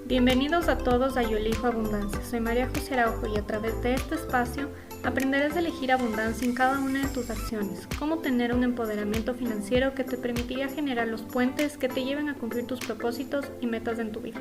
Bienvenidos a todos a Yo Elijo Abundancia. Soy María José Araujo y a través de este espacio aprenderás a elegir abundancia en cada una de tus acciones, cómo tener un empoderamiento financiero que te permitirá generar los puentes que te lleven a cumplir tus propósitos y metas en tu vida.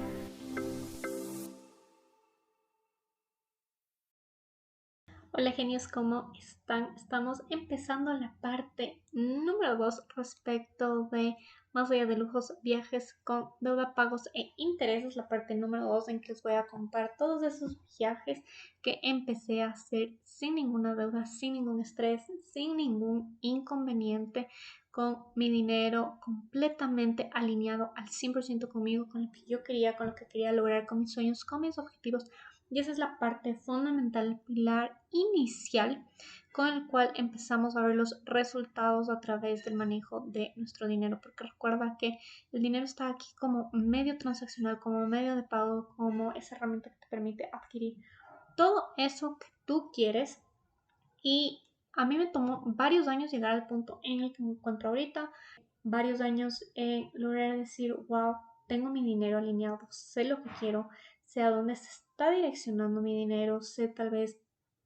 Hola genios, ¿cómo están? Estamos empezando la parte número 2 respecto de más allá de lujos, viajes con deuda, pagos e intereses. La parte número 2 en que les voy a contar todos esos viajes que empecé a hacer sin ninguna deuda, sin ningún estrés, sin ningún inconveniente, con mi dinero completamente alineado al 100% conmigo, con lo que yo quería, con lo que quería lograr, con mis sueños, con mis objetivos. Y esa es la parte fundamental, el pilar inicial con el cual empezamos a ver los resultados a través del manejo de nuestro dinero. Porque recuerda que el dinero está aquí como medio transaccional, como medio de pago, como esa herramienta que te permite adquirir todo eso que tú quieres. Y a mí me tomó varios años llegar al punto en el que me encuentro ahorita. Varios años en lograr decir, wow, tengo mi dinero alineado, sé lo que quiero, sé a dónde se está direccionando mi dinero, sé tal vez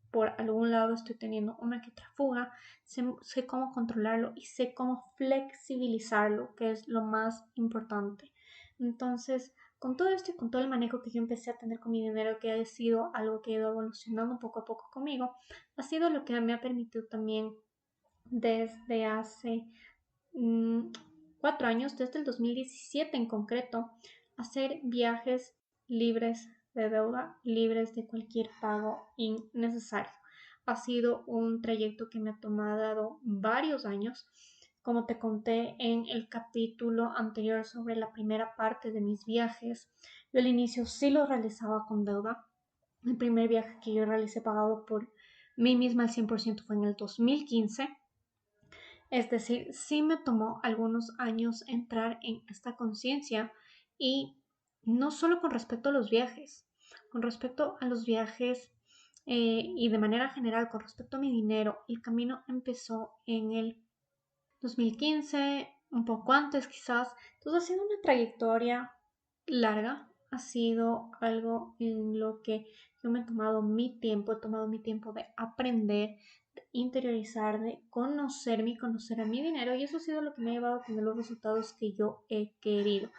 por algún lado estoy teniendo una que otra fuga, sé cómo controlarlo y sé cómo flexibilizarlo, que es lo más importante. Entonces, con todo esto y con todo el manejo que yo empecé a tener con mi dinero, que ha sido algo que ha ido evolucionando poco a poco conmigo, ha sido lo que me ha permitido también desde hace 4 años, desde el 2017 en concreto, hacer viajes libres de deuda, libres de cualquier pago innecesario. Ha sido un trayecto que me ha tomado varios años. Como te conté en el capítulo anterior sobre la primera parte de mis viajes, yo al inicio sí lo realizaba con deuda. El primer viaje que yo realicé pagado por mí misma al 100% fue en el 2015. Es decir, sí me tomó algunos años entrar en esta conciencia y no solo con respecto a los viajes, con respecto a los viajes y de manera general con respecto a mi dinero, el camino empezó en el 2015, un poco antes quizás. Entonces ha sido una trayectoria larga, ha sido algo en lo que yo me he tomado mi tiempo, he tomado mi tiempo de aprender, de interiorizar, de conocerme y conocer a mi dinero, y eso ha sido lo que me ha llevado a tener los resultados que yo he querido.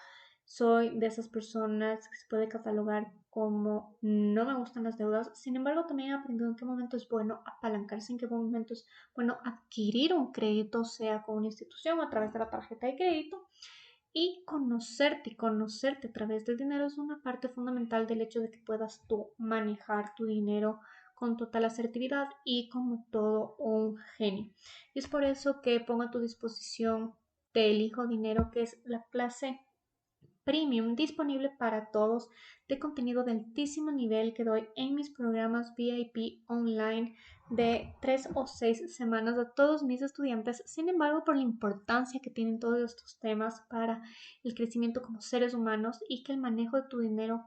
Soy de esas personas que se puede catalogar como no me gustan las deudas. Sin embargo, también he aprendido en qué momento es bueno apalancarse, en qué momento es bueno adquirir un crédito, sea con una institución o a través de la tarjeta de crédito. Y conocerte a través del dinero es una parte fundamental del hecho de que puedas tú manejar tu dinero con total asertividad y como todo un genio. Y es por eso que pongo a tu disposición Te Elijo Dinero, que es la clase premium disponible para todos de contenido de altísimo nivel que doy en mis programas VIP online de 3 o 6 semanas a todos mis estudiantes. Sin embargo, por la importancia que tienen todos estos temas para el crecimiento como seres humanos y que el manejo de tu dinero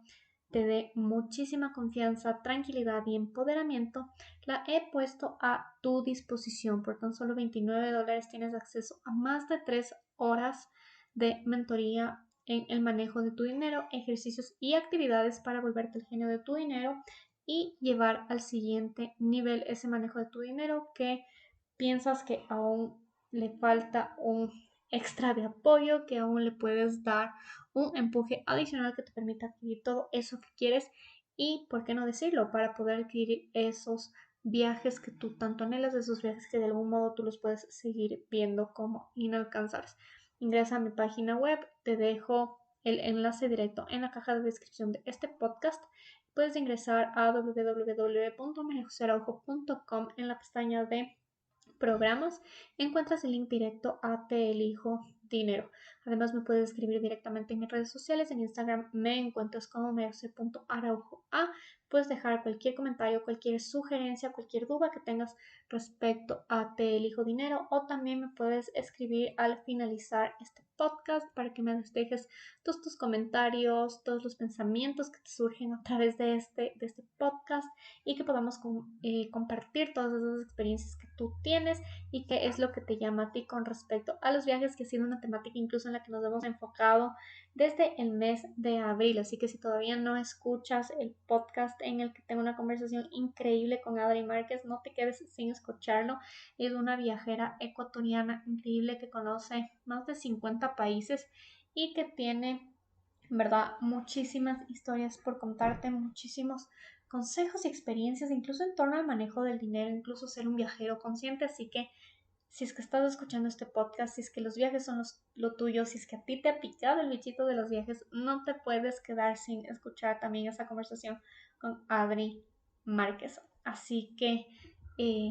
te dé muchísima confianza, tranquilidad y empoderamiento, la he puesto a tu disposición. Por tan solo $29 tienes acceso a más de 3 horas de mentoría en el manejo de tu dinero, ejercicios y actividades para volverte el genio de tu dinero y llevar al siguiente nivel ese manejo de tu dinero que piensas que aún le falta un extra de apoyo, que aún le puedes dar un empuje adicional que te permita adquirir todo eso que quieres y, por qué no decirlo, para poder adquirir esos viajes que tú tanto anhelas, esos viajes que de algún modo tú los puedes seguir viendo como inalcanzables. Ingresa a mi página web, te dejo el enlace directo en la caja de descripción de este podcast. Puedes ingresar a www.mariajosearaujo.com en la pestaña de programas. Encuentras el link directo a Te Elijo Dinero. Además, me puedes escribir directamente en mis redes sociales. En Instagram me encuentras como merce.araujoa. Puedes dejar cualquier comentario, cualquier sugerencia, cualquier duda que tengas respecto a Te Elijo Dinero, o también me puedes escribir al finalizar este podcast para que me dejes todos tus comentarios, todos los pensamientos que te surgen a través de este podcast y que podamos compartir todas esas experiencias que tú tienes y qué es lo que te llama a ti con respecto a los viajes, que ha sido una temática incluso en la que nos hemos enfocado desde el mes de abril. Así que si todavía no escuchas el podcast en el que tengo una conversación increíble con Adri Márquez, no te quedes sin escucharlo. Es una viajera ecuatoriana increíble que conoce más de 50 países y que tiene, en verdad, muchísimas historias por contarte, muchísimos consejos y experiencias, incluso en torno al manejo del dinero, incluso ser un viajero consciente. Así que si es que estás escuchando este podcast, si es que los viajes son lo tuyo, si es que a ti te ha picado el bichito de los viajes, no te puedes quedar sin escuchar también esa conversación con Adri Márquez. Así que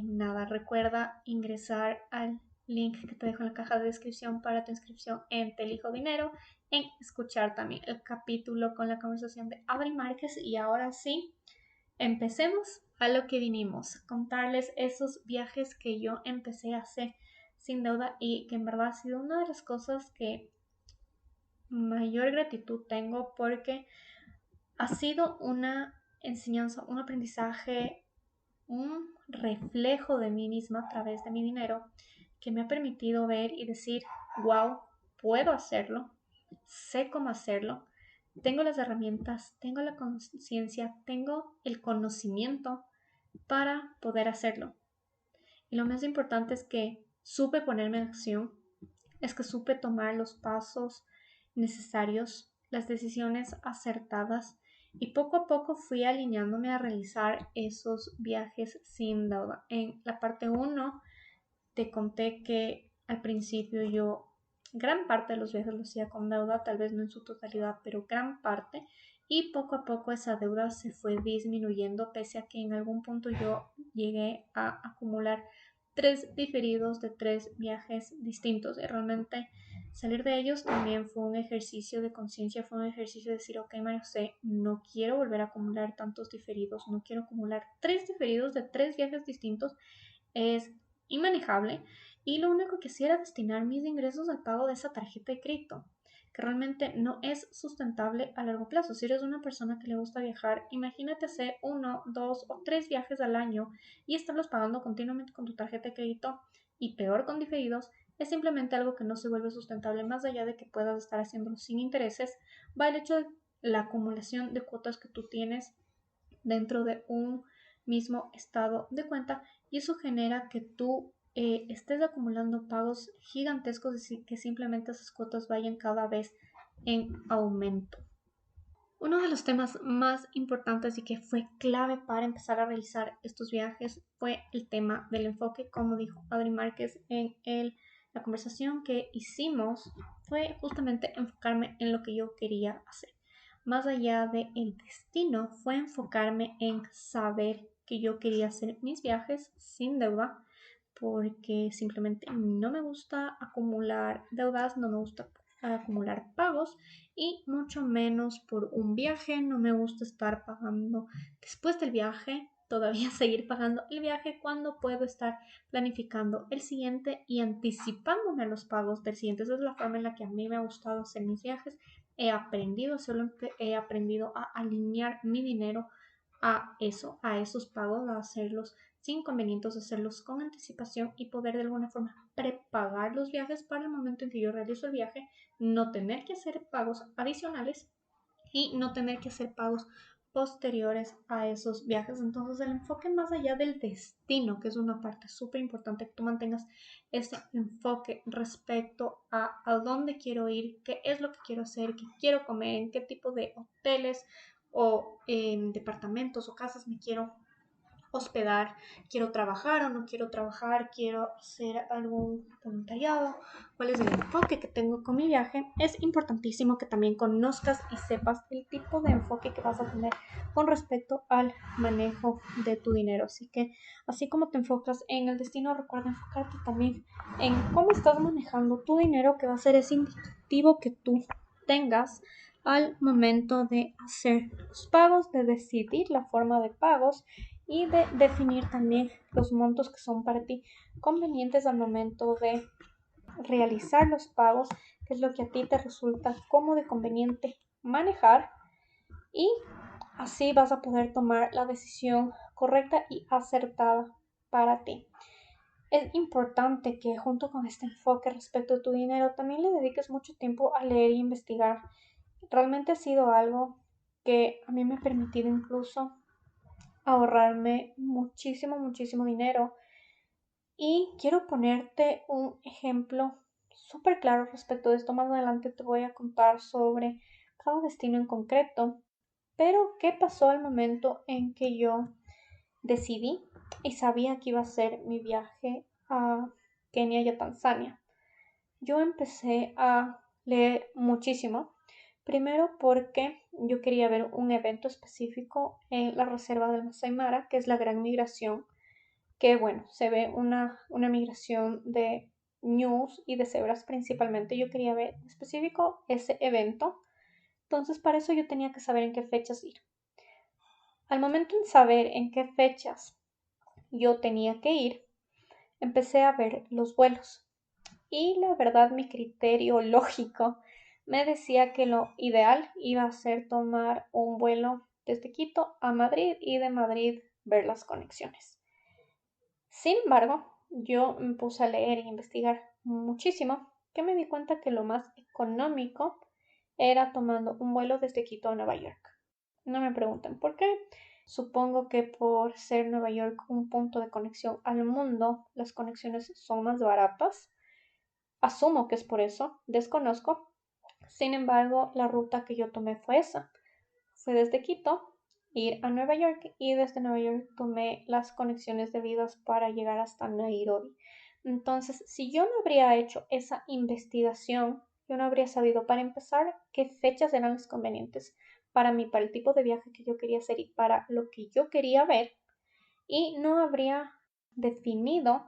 nada, recuerda ingresar al link que te dejo en la caja de descripción para tu inscripción en Te Elijo Dinero, en escuchar también el capítulo con la conversación de Adri Márquez. Y ahora sí, empecemos a lo que vinimos, contarles esos viajes que yo empecé a hacer sin deuda y que en verdad ha sido una de las cosas que mayor gratitud tengo, porque ha sido una enseñanza, un aprendizaje, un reflejo de mí misma a través de mi dinero, que me ha permitido ver y decir, wow, puedo hacerlo, sé cómo hacerlo, tengo las herramientas, tengo la conciencia, tengo el conocimiento para poder hacerlo. Y lo más importante es que supe ponerme en acción, es que supe tomar los pasos necesarios, las decisiones acertadas, y poco a poco fui alineándome a realizar esos viajes sin deuda. En la parte 1 te conté que al principio yo gran parte de los viajes los hacía con deuda, tal vez no en su totalidad, pero gran parte, y poco a poco esa deuda se fue disminuyendo, pese a que en algún punto yo llegué a acumular 3 diferidos de 3 viajes distintos, y realmente salir de ellos también fue un ejercicio de conciencia, fue un ejercicio de decir, ok, María José, no quiero volver a acumular tantos diferidos, no quiero acumular 3 diferidos de 3 viajes distintos, es inmanejable, y lo único que hacía era destinar mis ingresos al pago de esa tarjeta de crédito, que realmente no es sustentable a largo plazo. Si eres una persona que le gusta viajar, imagínate hacer 1, 2 o 3 viajes al año y estarlos pagando continuamente con tu tarjeta de crédito, y peor con diferidos. Es simplemente algo que no se vuelve sustentable. Más allá de que puedas estar haciéndolo sin intereses, va el hecho de la acumulación de cuotas que tú tienes dentro de un mismo estado de cuenta, y eso genera que tú estés acumulando pagos gigantescos y que simplemente esas cuotas vayan cada vez en aumento. Uno de los temas más importantes y que fue clave para empezar a realizar estos viajes fue el tema del enfoque. Como dijo Adri Márquez en la conversación que hicimos, fue justamente enfocarme en lo que yo quería hacer. Más allá del destino, fue enfocarme en saber que yo quería hacer mis viajes sin deuda, porque simplemente no me gusta acumular deudas, no me gusta acumular pagos, y mucho menos por un viaje. No me gusta estar pagando después del viaje, todavía seguir pagando el viaje cuando puedo estar planificando el siguiente y anticipándome a los pagos del siguiente. Esa es la forma en la que a mí me ha gustado hacer mis viajes. He aprendido, solo he aprendido a alinear mi dinero a eso, a esos pagos, a hacerlos sin inconvenientes, hacerlos con anticipación y poder de alguna forma prepagar los viajes para el momento en que yo realizo el viaje, no tener que hacer pagos adicionales y no tener que hacer pagos posteriores a esos viajes. Entonces el enfoque más allá del destino, que es una parte súper importante, que tú mantengas ese enfoque respecto a dónde quiero ir, qué es lo que quiero hacer, qué quiero comer, en qué tipo de hoteles o departamentos o casas me quiero hospedar, quiero trabajar o no quiero trabajar, quiero hacer algún voluntariado, cuál es el enfoque que tengo con mi viaje. Es importantísimo que también conozcas y sepas el tipo de enfoque que vas a tener con respecto al manejo de tu dinero. Así que, así como te enfocas en el destino, recuerda enfocarte también en cómo estás manejando tu dinero, que va a ser ese indicativo que tú tengas al momento de hacer los pagos, de decidir la forma de pagos y de definir también los montos que son para ti convenientes al momento de realizar los pagos, qué es lo que a ti te resulta cómodo y conveniente manejar, y así vas a poder tomar la decisión correcta y acertada para ti. Es importante que junto con este enfoque respecto a tu dinero también le dediques mucho tiempo a leer e investigar. Realmente ha sido algo que a mí me ha permitido incluso ahorrarme muchísimo, muchísimo dinero. Y quiero ponerte un ejemplo súper claro respecto de esto. Más adelante te voy a contar sobre cada destino en concreto. Pero, ¿qué pasó al momento en que yo decidí y sabía que iba a ser mi viaje a Kenia y a Tanzania? Yo empecé a leer muchísimo. Primero porque yo quería ver un evento específico en la reserva del Masai Mara, que es la gran migración, que bueno, se ve una migración de ñus y de cebras principalmente. Yo quería ver en específico ese evento. Entonces, para eso yo tenía que saber en qué fechas ir. Al momento en saber en qué fechas yo tenía que ir, empecé a ver los vuelos. Y la verdad, mi criterio lógico me decía que lo ideal iba a ser tomar un vuelo desde Quito a Madrid y de Madrid ver las conexiones. Sin embargo, yo me puse a leer e investigar muchísimo, que me di cuenta que lo más económico era tomando un vuelo desde Quito a Nueva York. No me pregunten por qué. Supongo que por ser Nueva York un punto de conexión al mundo, las conexiones son más baratas. Asumo que es por eso, desconozco. Sin embargo, la ruta que yo tomé fue esa. Fue desde Quito, ir a Nueva York, y desde Nueva York tomé las conexiones debidas para llegar hasta Nairobi. Entonces, si yo no habría hecho esa investigación, yo no habría sabido, para empezar, qué fechas eran las convenientes para mí, para el tipo de viaje que yo quería hacer y para lo que yo quería ver, y no habría definido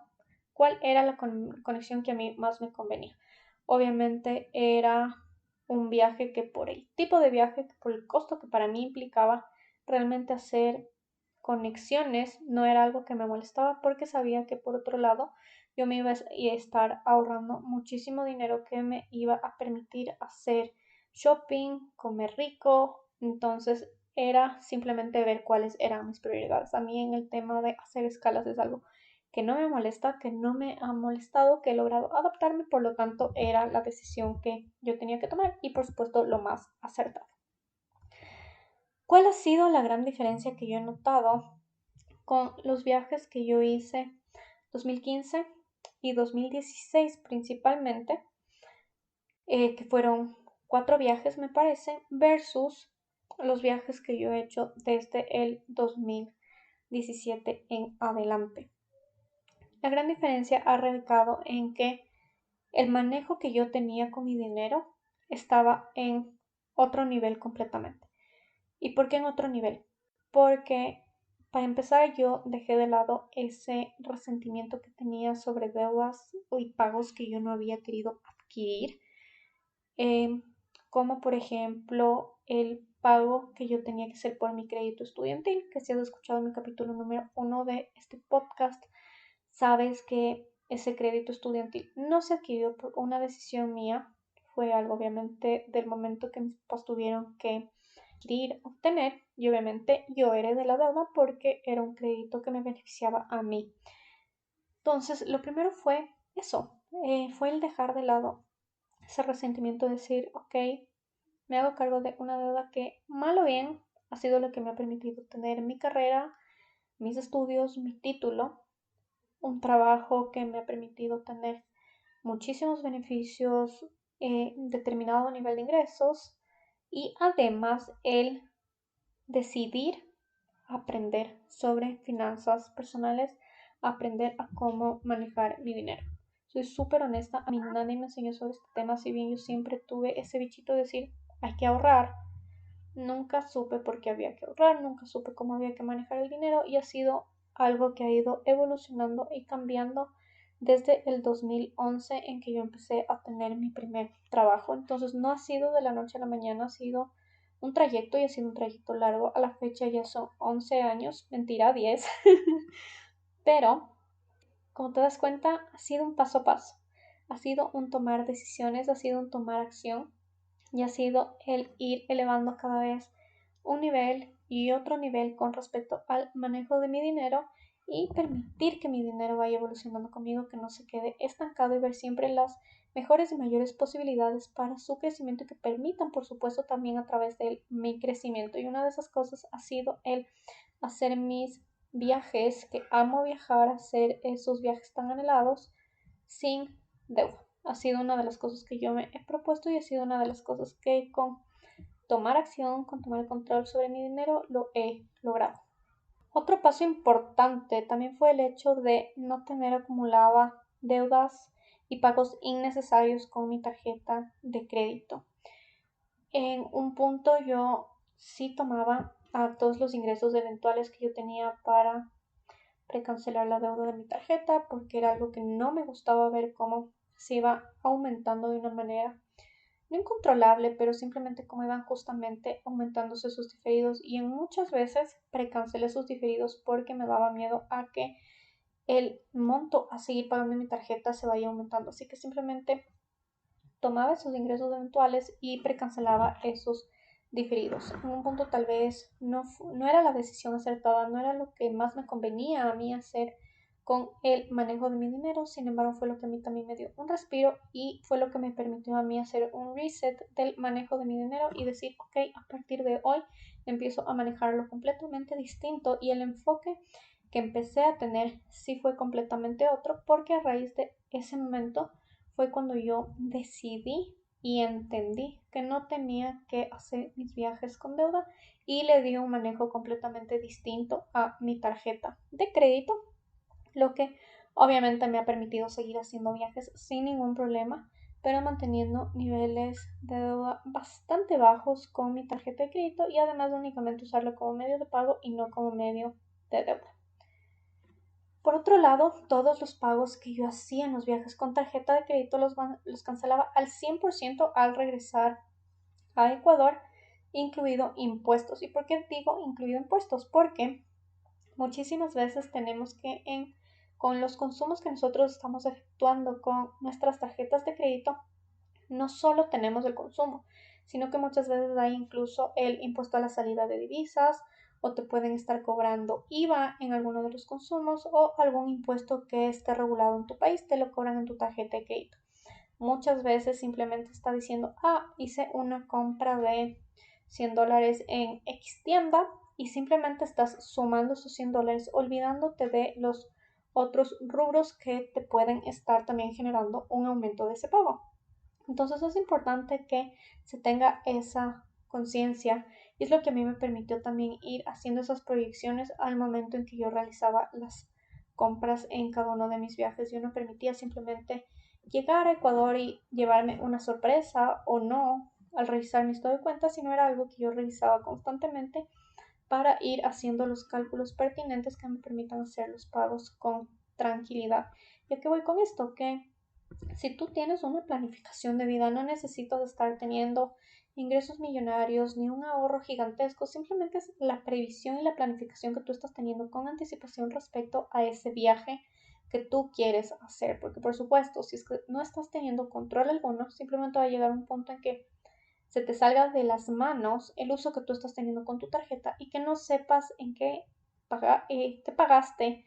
cuál era la conexión que a mí más me convenía. Obviamente era un viaje que, por el tipo de viaje, por el costo que para mí implicaba, realmente hacer conexiones no era algo que me molestaba, porque sabía que por otro lado yo me iba a estar ahorrando muchísimo dinero que me iba a permitir hacer shopping, comer rico. Entonces era simplemente ver cuáles eran mis prioridades. A mí en el tema de hacer escalas es algo que no me molesta, que no me ha molestado, que he logrado adaptarme. Por lo tanto, era la decisión que yo tenía que tomar y, por supuesto, lo más acertado. ¿Cuál ha sido la gran diferencia que yo he notado con los viajes que yo hice 2015 y 2016 principalmente, que fueron 4 viajes me parece, versus los viajes que yo he hecho desde el 2017 en adelante? La gran diferencia ha radicado en que el manejo que yo tenía con mi dinero estaba en otro nivel completamente. ¿Y por qué en otro nivel? Porque, para empezar, yo dejé de lado ese resentimiento que tenía sobre deudas y pagos que yo no había querido adquirir, eh, como por ejemplo el pago que yo tenía que hacer por mi crédito estudiantil, que si has escuchado mi capítulo número 1 de este podcast, sabes que ese crédito estudiantil no se adquirió por una decisión mía. Fue algo obviamente del momento que mis papás tuvieron que adquirir, obtener, y obviamente yo heredé la deuda porque era un crédito que me beneficiaba a mí. Entonces, lo primero fue eso, fue el dejar de lado ese resentimiento, de decir, ok, me hago cargo de una deuda que, mal o bien, ha sido lo que me ha permitido tener mi carrera, mis estudios, mi título, un trabajo que me ha permitido tener muchísimos beneficios, determinado nivel de ingresos, y además el decidir aprender sobre finanzas personales, aprender a cómo manejar mi dinero. Soy súper honesta, a mí nadie me enseñó sobre este tema, si bien yo siempre tuve ese bichito de decir, hay que ahorrar. Nunca supe por qué había que ahorrar, nunca supe cómo había que manejar el dinero, y ha sido algo que ha ido evolucionando y cambiando desde el 2011, en que yo empecé a tener mi primer trabajo. Entonces no ha sido de la noche a la mañana, ha sido un trayecto, y ha sido un trayecto largo. A la fecha ya son 11 años, mentira, 10. Pero, como te das cuenta, ha sido un paso a paso. ha sido un tomar decisiones, ha sido un tomar acción y ha sido el ir elevando cada vez un nivel y otro nivel con respecto al manejo de mi dinero y permitir que mi dinero vaya evolucionando conmigo, que no se quede estancado y ver siempre las mejores y mayores posibilidades para su crecimiento y que permitan, por supuesto, también a través de él mi crecimiento. Y una de esas cosas ha sido el hacer mis viajes, que amo viajar, hacer esos viajes tan anhelados sin deuda. Ha sido una de las cosas que yo me he propuesto y ha sido una de las cosas que con tomar acción, con tomar el control sobre mi dinero, lo he logrado. Otro paso importante también fue el hecho de no tener acumulada deudas y pagos innecesarios con mi tarjeta de crédito. En un punto yo sí tomaba a todos los ingresos eventuales que yo tenía para precancelar la deuda de mi tarjeta porque era algo que no me gustaba ver cómo se iba aumentando de una manera no incontrolable, pero simplemente como iban justamente aumentándose sus diferidos y en muchas veces precancelé sus diferidos porque me daba miedo a que el monto a seguir pagando en mi tarjeta se vaya aumentando. Así que simplemente tomaba esos ingresos eventuales y precancelaba esos diferidos. En un punto tal vez no era la decisión acertada, no era lo que más me convenía a mí hacer con el manejo de mi dinero, sin embargo fue lo que a mí también me dio un respiro y fue lo que me permitió a mí hacer un reset del manejo de mi dinero y decir, ok, a partir de hoy empiezo a manejarlo completamente distinto y el enfoque que empecé a tener sí fue completamente otro porque a raíz de ese momento fue cuando yo decidí y entendí que no tenía que hacer mis viajes con deuda y le di un manejo completamente distinto a mi tarjeta de crédito, lo que obviamente me ha permitido seguir haciendo viajes sin ningún problema, pero manteniendo niveles de deuda bastante bajos con mi tarjeta de crédito y además de únicamente usarlo como medio de pago y no como medio de deuda. Por otro lado, todos los pagos que yo hacía en los viajes con tarjeta de crédito los cancelaba al 100% al regresar a Ecuador, incluido impuestos. ¿Y por qué digo incluido impuestos? Porque muchísimas veces tenemos que con los consumos que nosotros estamos efectuando con nuestras tarjetas de crédito, no solo tenemos el consumo, sino que muchas veces hay incluso el impuesto a la salida de divisas o te pueden estar cobrando IVA en alguno de los consumos o algún impuesto que esté regulado en tu país, te lo cobran en tu tarjeta de crédito. Muchas veces simplemente está diciendo, hice una compra de $100 en X tienda y simplemente estás sumando esos $100 olvidándote de los otros rubros que te pueden estar también generando un aumento de ese pago. Entonces es importante que se tenga esa conciencia y es lo que a mí me permitió también ir haciendo esas proyecciones al momento en que yo realizaba las compras en cada uno de mis viajes. Yo no permitía simplemente llegar a Ecuador y llevarme una sorpresa o no al revisar mi estado de cuenta, sino era algo que yo revisaba constantemente para ir haciendo los cálculos pertinentes que me permitan hacer los pagos con tranquilidad. ¿Y a qué voy con esto? Que si tú tienes una planificación de vida, no necesitas estar teniendo ingresos millonarios ni un ahorro gigantesco, simplemente es la previsión y la planificación que tú estás teniendo con anticipación respecto a ese viaje que tú quieres hacer, porque por supuesto, si es que no estás teniendo control alguno, simplemente va a llegar un punto en que se te salga de las manos el uso que tú estás teniendo con tu tarjeta y que no sepas en qué te pagaste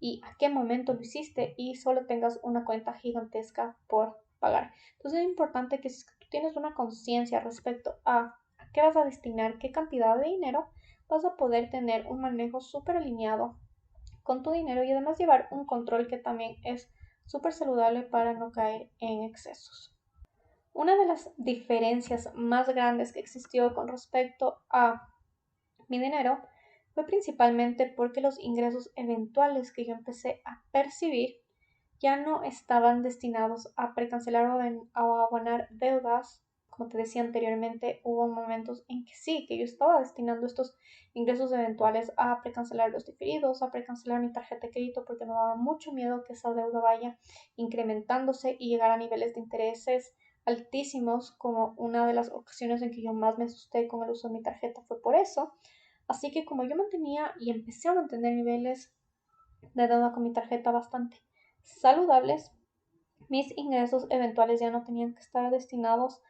y a qué momento lo hiciste y solo tengas una cuenta gigantesca por pagar. Entonces es importante que si tú tienes una conciencia respecto a qué vas a destinar, qué cantidad de dinero, vas a poder tener un manejo súper alineado con tu dinero y además llevar un control que también es súper saludable para no caer en excesos. Una de las diferencias más grandes que existió con respecto a mi dinero fue principalmente porque los ingresos eventuales que yo empecé a percibir ya no estaban destinados a precancelar o a abonar deudas. Como te decía anteriormente, hubo momentos en que sí, que yo estaba destinando estos ingresos eventuales a precancelar los diferidos, a precancelar mi tarjeta de crédito porque me daba mucho miedo que esa deuda vaya incrementándose y llegar a niveles de intereses altísimos, como una de las ocasiones en que yo más me asusté con el uso de mi tarjeta fue por eso. Así que como yo mantenía y empecé a mantener niveles de deuda con mi tarjeta bastante saludables, mis ingresos eventuales ya no tenían que estar destinados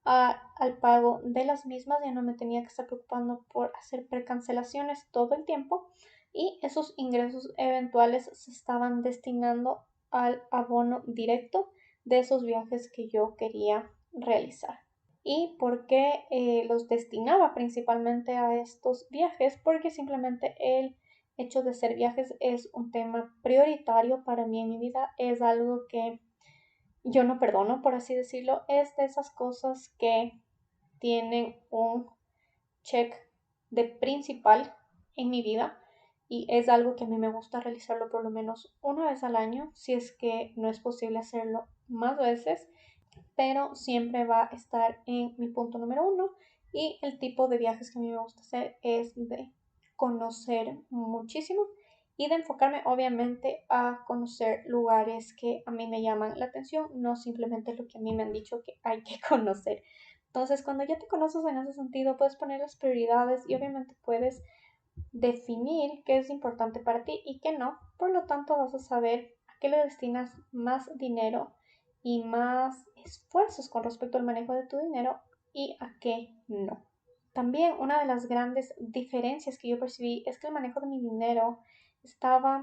al pago de las mismas, ya no me tenía que estar preocupando por hacer precancelaciones todo el tiempo y esos ingresos eventuales se estaban destinando al abono directo de esos viajes que yo quería realizar. ¿Y por qué los destinaba principalmente a estos viajes? Porque simplemente el hecho de ser viajes es un tema prioritario para mí en mi vida, es algo que yo no perdono, por así decirlo, es de esas cosas que tienen un check de principal en mi vida y es algo que a mí me gusta realizarlo por lo menos una vez al año, si es que no es posible hacerlo más veces, pero siempre va a estar en mi punto número uno y el tipo de viajes que a mí me gusta hacer es de conocer muchísimo y de enfocarme obviamente a conocer lugares que a mí me llaman la atención, no simplemente lo que a mí me han dicho que hay que conocer. Entonces, cuando ya te conoces en ese sentido, puedes poner las prioridades y obviamente puedes definir qué es importante para ti y qué no. Por lo tanto, vas a saber a qué le destinas más dinero y más esfuerzos con respecto al manejo de tu dinero y a qué no. También una de las grandes diferencias que yo percibí es que el manejo de mi dinero estaba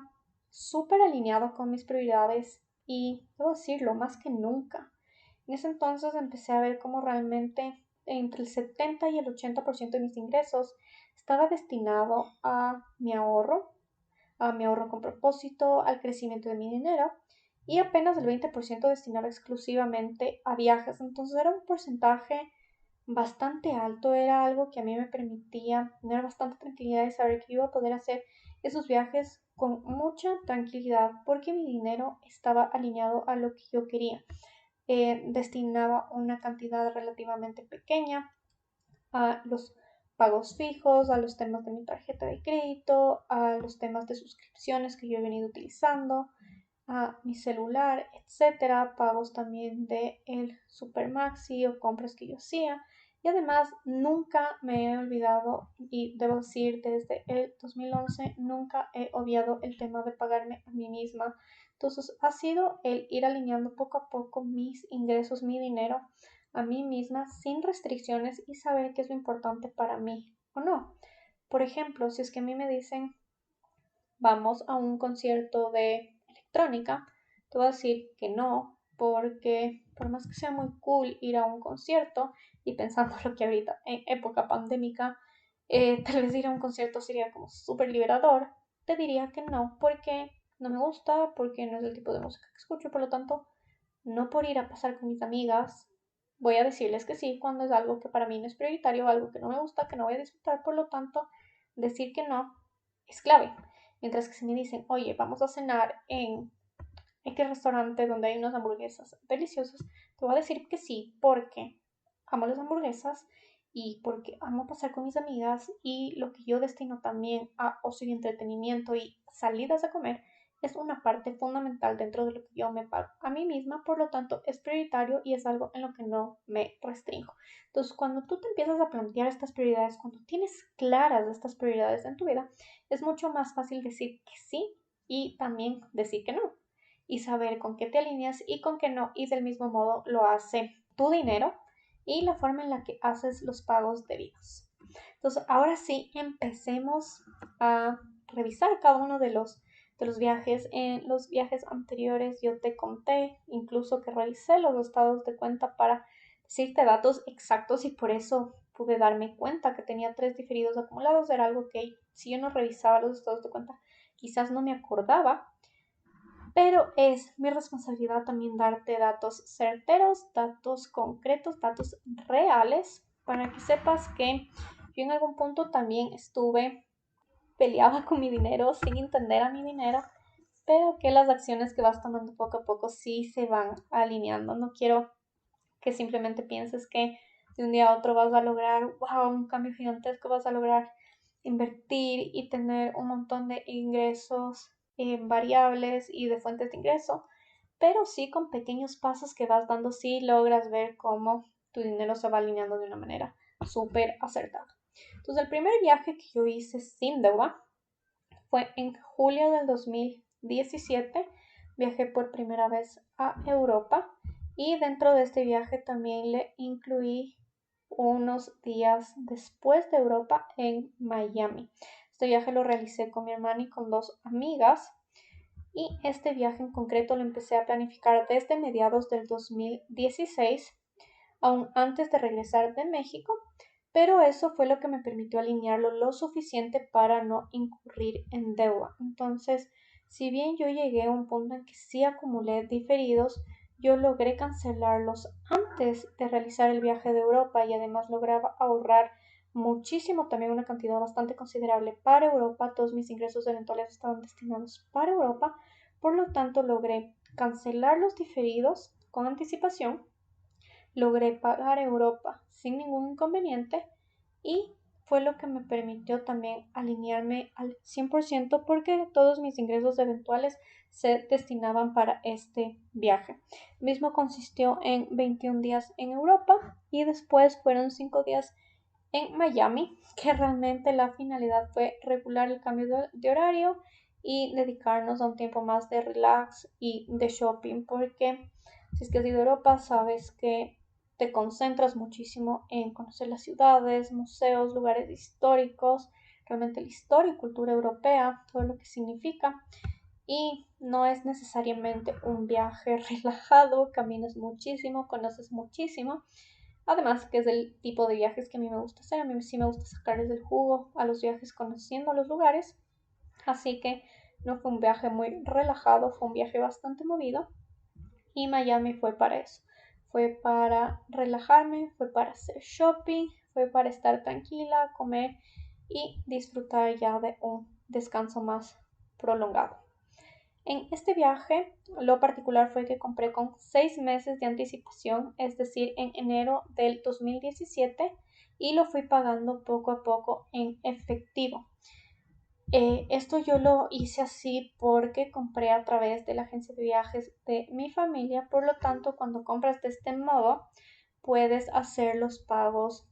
súper alineado con mis prioridades y debo decirlo, más que nunca. En ese entonces empecé a ver cómo realmente entre el 70 y el 80% de mis ingresos estaba destinado a mi ahorro con propósito, al crecimiento de mi dinero y apenas el 20% destinaba exclusivamente a viajes. Entonces era un porcentaje bastante alto, era algo que a mí me permitía tener bastante tranquilidad y saber que iba a poder hacer esos viajes con mucha tranquilidad porque mi dinero estaba alineado a lo que yo quería. Destinaba una cantidad relativamente pequeña a los pagos fijos, a los temas de mi tarjeta de crédito, a los temas de suscripciones que yo he venido utilizando, a mi celular, etcétera, pagos también de el Supermaxi o compras que yo hacía. Y además nunca me he olvidado, y debo decir desde el 2011, nunca he obviado el tema de pagarme a mí misma. Entonces ha sido el ir alineando poco a poco mis ingresos, mi dinero a mí misma sin restricciones y saber qué es lo importante para mí o no. Por ejemplo, si es que a mí me dicen vamos a un concierto de electrónica, te voy a decir que no, porque por más que sea muy cool ir a un concierto y pensando lo que ahorita en época pandémica, tal vez ir a un concierto sería como súper liberador, te diría que no, porque no me gusta, porque no es el tipo de música que escucho, por lo tanto, no por ir a pasar con mis amigas, voy a decirles que sí cuando es algo que para mí no es prioritario, algo que no me gusta, que no voy a disfrutar, por lo tanto, decir que no es clave. Mientras que si me dicen, oye, vamos a cenar en X restaurante donde hay unas hamburguesas deliciosas, te voy a decir que sí porque amo las hamburguesas y porque amo pasar con mis amigas y lo que yo destino también a ocio y entretenimiento y salidas a comer es una parte fundamental dentro de lo que yo me pago a mí misma, por lo tanto es prioritario y es algo en lo que no me restringo. Entonces, cuando tú te empiezas a plantear estas prioridades, cuando tienes claras estas prioridades en tu vida, es mucho más fácil decir que sí y también decir que no y saber con qué te alineas y con qué no, y del mismo modo lo hace tu dinero y la forma en la que haces los pagos debidos. Entonces, ahora sí, empecemos a revisar cada uno de los viajes. En los viajes anteriores yo te conté incluso que revisé los estados de cuenta para decirte datos exactos y por eso pude darme cuenta que tenía 3 diferidos acumulados. Era algo que si yo no revisaba los estados de cuenta quizás no me acordaba, pero es mi responsabilidad también darte datos certeros, datos concretos, datos reales, para que sepas que yo en algún punto también estuve peleaba con mi dinero sin entender a mi dinero, pero que las acciones que vas tomando poco a poco sí se van alineando. No quiero que simplemente pienses que de un día a otro vas a lograr, wow, un cambio gigantesco, vas a lograr invertir y tener un montón de ingresos variables y de fuentes de ingreso, pero sí con pequeños pasos que vas dando, sí logras ver cómo tu dinero se va alineando de una manera súper acertada. Entonces, el primer viaje que yo hice sin deuda fue en julio del 2017, viajé por primera vez a Europa y dentro de este viaje también le incluí unos días después de Europa en Miami. Este viaje lo realicé con mi hermana y con dos amigas y este viaje en concreto lo empecé a planificar desde mediados del 2016, aún antes de regresar de México, pero eso fue lo que me permitió alinearlo lo suficiente para no incurrir en deuda. Entonces, si bien yo llegué a un punto en que sí acumulé diferidos, yo logré cancelarlos antes de realizar el viaje de Europa y además lograba ahorrar muchísimo, también una cantidad bastante considerable para Europa. Todos mis ingresos eventuales estaban destinados para Europa, por lo tanto logré cancelar los diferidos con anticipación, logré pagar Europa sin ningún inconveniente y fue lo que me permitió también alinearme al 100% porque todos mis ingresos eventuales se destinaban para este viaje. El mismo consistió en 21 días en Europa y después fueron 5 días en Miami, que realmente la finalidad fue regular el cambio de horario y dedicarnos a un tiempo más de relax y de shopping, porque si es que has ido a Europa sabes que te concentras muchísimo en conocer las ciudades, museos, lugares históricos, realmente la historia y cultura europea, todo lo que significa. Y no es necesariamente un viaje relajado, caminas muchísimo, conoces muchísimo. Además, que es el tipo de viajes que a mí me gusta hacer. A mí sí me gusta sacarles el jugo a los viajes conociendo los lugares. Así que no fue un viaje muy relajado, fue un viaje bastante movido. Y Miami fue para eso. Fue para relajarme, fue para hacer shopping, fue para estar tranquila, comer y disfrutar ya de un descanso más prolongado. En este viaje, lo particular fue que compré con 6 meses de anticipación, es decir, en enero del 2017, y lo fui pagando poco a poco en efectivo. Esto yo lo hice así porque compré a través de la agencia de viajes de mi familia, por lo tanto, cuando compras de este modo, puedes hacer los pagos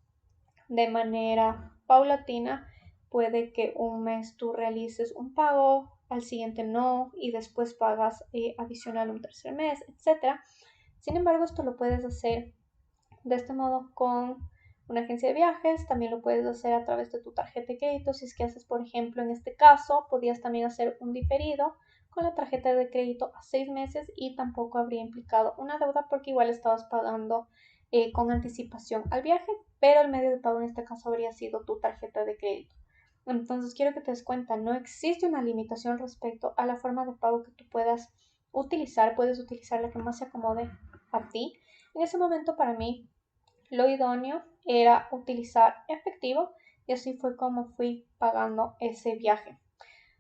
de manera paulatina. Puede que un mes tú realices un pago, al siguiente no, y después pagas adicional un tercer mes, etc. Sin embargo, esto lo puedes hacer de este modo con una agencia de viajes. También lo puedes hacer a través de tu tarjeta de crédito. Si es que haces, por ejemplo, en este caso, podías también hacer un diferido con la tarjeta de crédito a 6 meses y tampoco habría implicado una deuda porque igual estabas pagando con anticipación al viaje, pero el medio de pago en este caso habría sido tu tarjeta de crédito. Entonces quiero que te des cuenta, no existe una limitación respecto a la forma de pago que tú puedas utilizar. Puedes utilizar la que más se acomode a ti. En ese momento para mí lo idóneo era utilizar efectivo y así fue como fui pagando ese viaje.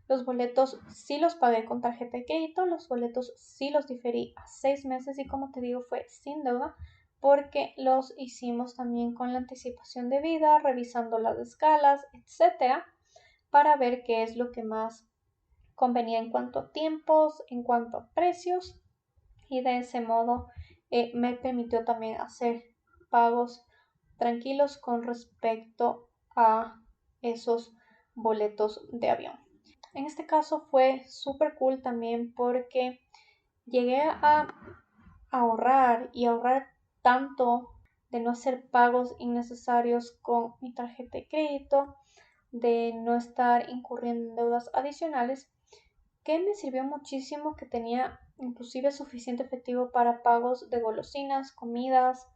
Los boletos sí los pagué con tarjeta de crédito, los boletos sí los diferí a 6 meses y como te digo fue sin deuda porque los hicimos también con la anticipación debida, revisando las escalas, etcétera, para ver qué es lo que más convenía en cuanto a tiempos, en cuanto a precios, y de ese modo me permitió también hacer pagos tranquilos con respecto a esos boletos de avión. En este caso fue súper cool también porque llegué a ahorrar y ahorrar tanto de no hacer pagos innecesarios con mi tarjeta de crédito, de no estar incurriendo en deudas adicionales, que me sirvió muchísimo, que tenía inclusive suficiente efectivo para pagos de golosinas, comidas,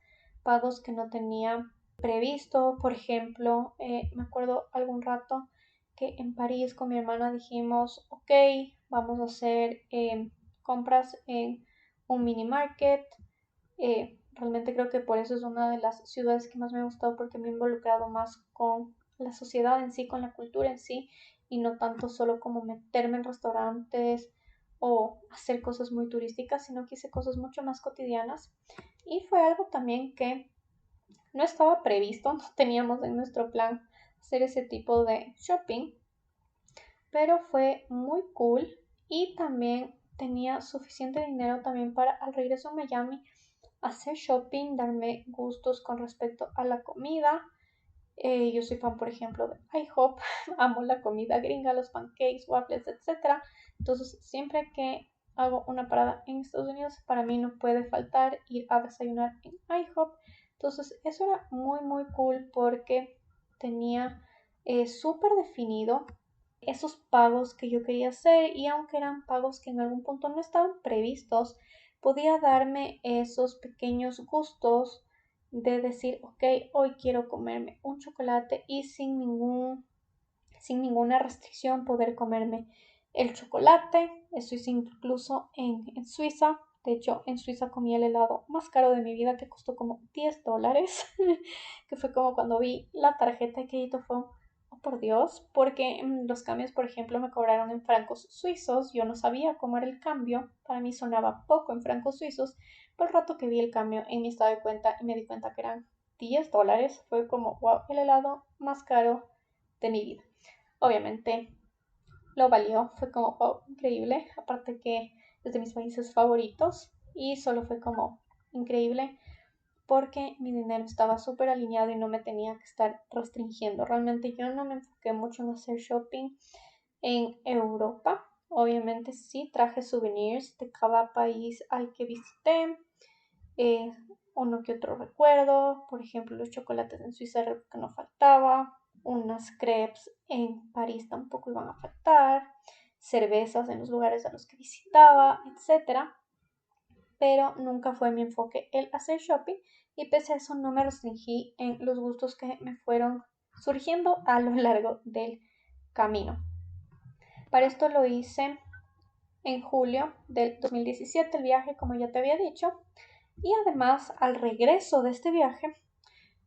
pagos que no tenía previsto. Por ejemplo, me acuerdo algún rato que en París con mi hermana dijimos, ok, vamos a hacer compras en un mini market. Realmente creo que por eso es una de las ciudades que más me ha gustado porque me he involucrado más con la sociedad en sí, con la cultura en sí, y no tanto solo como meterme en restaurantes o hacer cosas muy turísticas, sino que hice cosas mucho más cotidianas. Y fue algo también que no estaba previsto, no teníamos en nuestro plan hacer ese tipo de shopping, pero fue muy cool y también tenía suficiente dinero también para al regreso a Miami hacer shopping, darme gustos con respecto a la comida. Yo soy fan, por ejemplo, de IHOP, amo la comida gringa, los pancakes, waffles, etc. Entonces, siempre que hago una parada en Estados Unidos, para mí no puede faltar ir a desayunar en IHOP. Entonces eso era muy cool porque tenía súper definido esos pagos que yo quería hacer, y aunque eran pagos que en algún punto no estaban previstos, podía darme esos pequeños gustos de decir, ok, hoy quiero comerme un chocolate y sin ninguna restricción poder comerme el chocolate. Eso hice incluso en Suiza. De hecho, en Suiza comí el helado más caro de mi vida, que costó como $10, que fue como cuando vi la tarjeta de crédito, fue, oh por Dios, porque los cambios, por ejemplo, me cobraron en francos suizos. Yo no sabía cómo era el cambio, para mí sonaba poco en francos suizos. Por el rato que vi el cambio en mi estado de cuenta y me di cuenta que eran $10, fue como, wow, el helado más caro de mi vida. Obviamente lo valió, fue como, oh, increíble, aparte que es de mis países favoritos, y solo fue como increíble porque mi dinero estaba súper alineado y no me tenía que estar restringiendo. Realmente yo no me enfoqué mucho en hacer shopping en Europa. Obviamente sí traje souvenirs de cada país al que visité, eh, uno que otro recuerdo, por ejemplo los chocolates en Suiza era algo que no faltaba, unas crepes en París tampoco iban a faltar, cervezas en los lugares a los que visitaba, etcétera. Pero nunca fue mi enfoque el hacer shopping, y pese a eso no me restringí en los gustos que me fueron surgiendo a lo largo del camino. Para esto lo hice en julio del 2017, el viaje, como ya te había dicho, y además al regreso de este viaje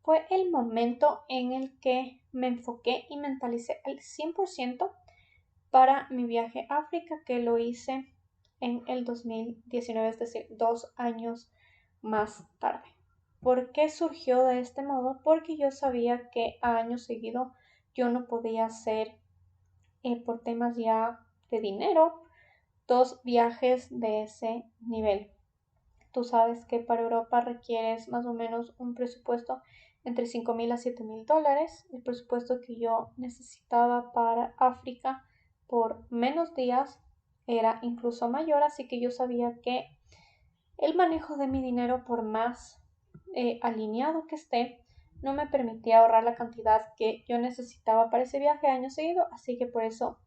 fue el momento en el que me enfoqué y mentalicé al 100% para mi viaje a África, que lo hice en el 2019, es decir, 2 años más tarde. ¿Por qué surgió de este modo? Porque yo sabía que a año seguido yo no podía hacer, por temas ya de dinero, 2 viajes de ese nivel. Tú sabes que para Europa requieres más o menos un presupuesto entre $5,000 a $7,000. El presupuesto que yo necesitaba para África por menos días era incluso mayor, así que yo sabía que el manejo de mi dinero, por más alineado que esté, no me permitía ahorrar la cantidad que yo necesitaba para ese viaje año seguido, así que por eso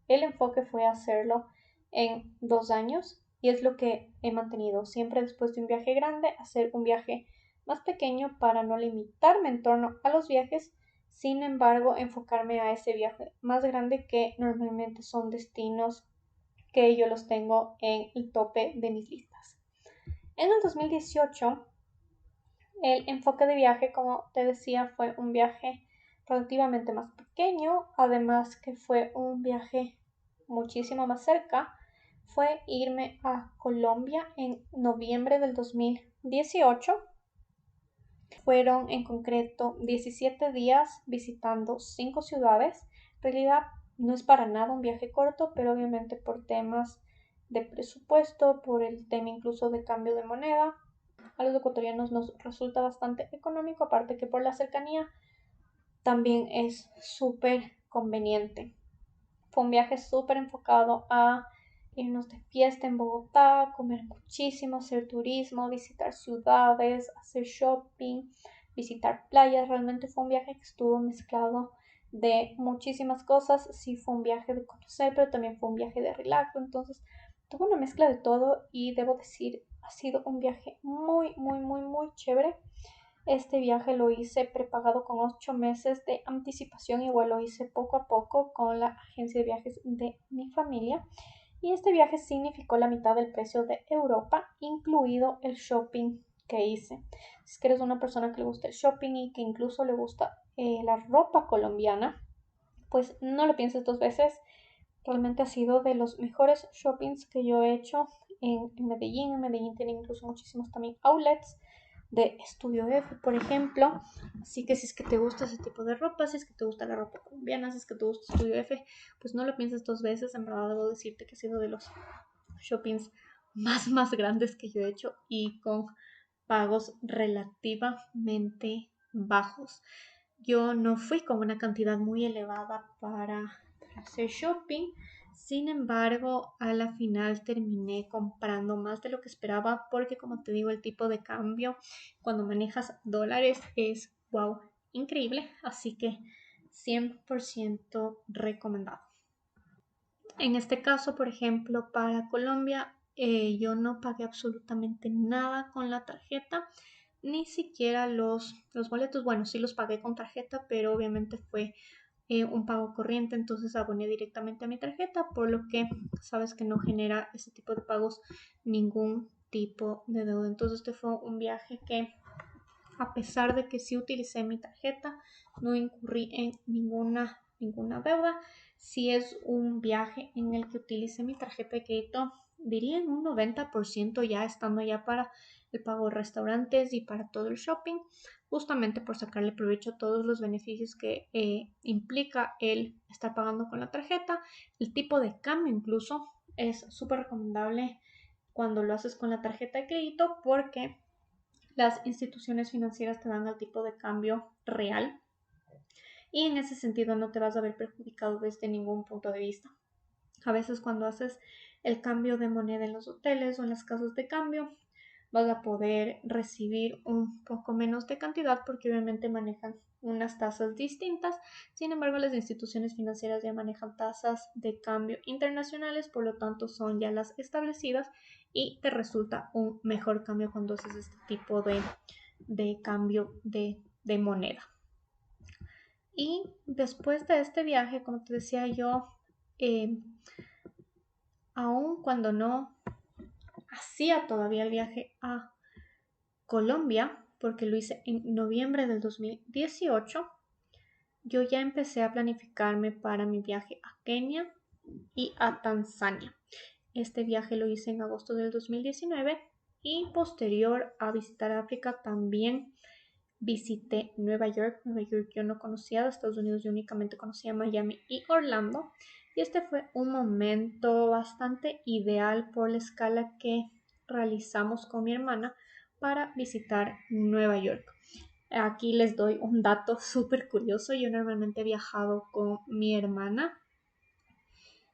el enfoque fue hacerlo en 2 años, y es lo que he mantenido siempre después de un viaje grande, hacer un viaje más pequeño para no limitarme en torno a los viajes, sin embargo enfocarme a ese viaje más grande, que normalmente son destinos que yo los tengo en el tope de mis listas. En el 2018 el enfoque de viaje, como te decía, fue un viaje relativamente más pequeño, además que fue un viaje muchísimo más cerca. Fue irme a Colombia en noviembre del 2018. Fueron en concreto 17 días visitando 5 ciudades. En realidad no es para nada un viaje corto, pero obviamente por temas de presupuesto, por el tema incluso de cambio de moneda, a los ecuatorianos nos resulta bastante económico, aparte que por la cercanía también es súper conveniente. Fue un viaje súper enfocado a irnos de fiesta en Bogotá, comer muchísimo, hacer turismo, visitar ciudades, hacer shopping, visitar playas. Realmente fue un viaje que estuvo mezclado de muchísimas cosas. Sí, fue un viaje de conocer, pero también fue un viaje de relax. Entonces, tuvo una mezcla de todo, y debo decir, ha sido un viaje muy chévere. Este viaje lo hice prepagado con 8 meses de anticipación, igual lo hice poco a poco con la agencia de viajes de mi familia, y este viaje significó la mitad del precio de Europa, incluido el shopping que hice. Si es que eres una persona que le gusta el shopping y que incluso le gusta la ropa colombiana, pues no lo pienses 2 veces. Realmente ha sido de los mejores shoppings que yo he hecho en Medellín. En Medellín tiene incluso muchísimos también outlets de Estudio F, por ejemplo. Así que si es que te gusta ese tipo de ropa, si es que te gusta la ropa colombiana, si es que te gusta Estudio F, pues no lo pienses 2 veces. En verdad debo decirte que ha sido de los shoppings más grandes que yo he hecho, y con pagos relativamente bajos. Yo no fui con una cantidad muy elevada para hacer shopping. Sin embargo, a la final terminé comprando más de lo que esperaba porque, como te digo, el tipo de cambio cuando manejas dólares es, wow, increíble. Así que 100% recomendado. En este caso, por ejemplo, para Colombia, yo no pagué absolutamente nada con la tarjeta, ni siquiera los boletos. Bueno, sí los pagué con tarjeta, pero obviamente fue un pago corriente, entonces aboné directamente a mi tarjeta, por lo que sabes que no genera ese tipo de pagos ningún tipo de deuda. Entonces este fue un viaje que, a pesar de que sí utilicé mi tarjeta, no incurrí en ninguna deuda. Si es un viaje en el que utilicé mi tarjeta de crédito, diría en un 90% ya estando ya para el pago de restaurantes y para todo el shopping, justamente por sacarle provecho a todos los beneficios que implica el estar pagando con la tarjeta. El tipo de cambio incluso es súper recomendable cuando lo haces con la tarjeta de crédito porque las instituciones financieras te dan el tipo de cambio real y en ese sentido no te vas a ver perjudicado desde ningún punto de vista. A veces cuando haces el cambio de moneda en los hoteles o en las casas de cambio, vas a poder recibir un poco menos de cantidad porque obviamente manejan unas tasas distintas. Sin embargo, las instituciones financieras ya manejan tasas de cambio internacionales, por lo tanto son ya las establecidas y te resulta un mejor cambio cuando haces este tipo de cambio de moneda. Y después de este viaje, como te decía yo, eh, aun cuando no hacía todavía el viaje a Colombia, porque lo hice en noviembre del 2018, yo ya empecé a planificarme para mi viaje a Kenia y a Tanzania. Este viaje lo hice en agosto del 2019 y posterior a visitar África también visité Nueva York. Nueva York yo no conocía, de Estados Unidos yo únicamente conocía Miami y Orlando. Y este fue un momento bastante ideal por la escala que realizamos con mi hermana para visitar Nueva York. Aquí les doy un dato súper curioso. Yo normalmente he viajado con mi hermana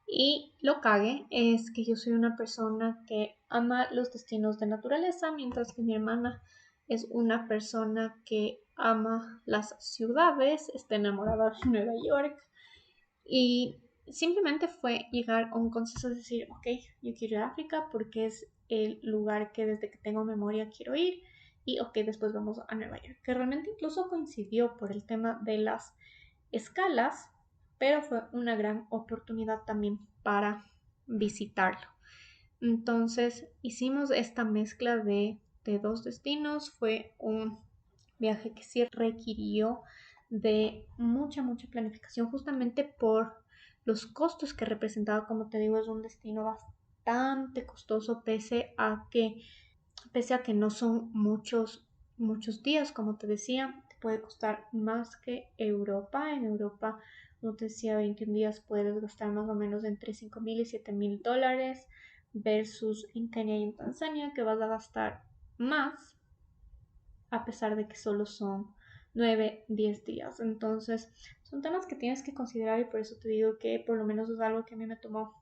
y lo cague es que yo soy una persona que ama los destinos de naturaleza, mientras que mi hermana es una persona que ama las ciudades, está enamorada de Nueva York y simplemente fue llegar a un consenso de decir, ok, yo quiero ir a África porque es el lugar que desde que tengo memoria quiero ir y ok, después vamos a Nueva York, que realmente incluso coincidió por el tema de las escalas, pero fue una gran oportunidad también para visitarlo. Entonces hicimos esta mezcla de dos destinos. Fue un viaje que sí requirió de mucha planificación justamente por los costos que representaba. Como te digo, es un destino bastante costoso pese a que no son muchos días, como te decía, te puede costar más que Europa. En Europa, como te decía, 21 días puedes gastar más o menos entre 5.000 y 7.000 dólares versus en Kenia y en Tanzania que vas a gastar más a pesar de que solo son 9-10 días. Entonces, son temas que tienes que considerar y por eso te digo que por lo menos es algo que a mí me tomó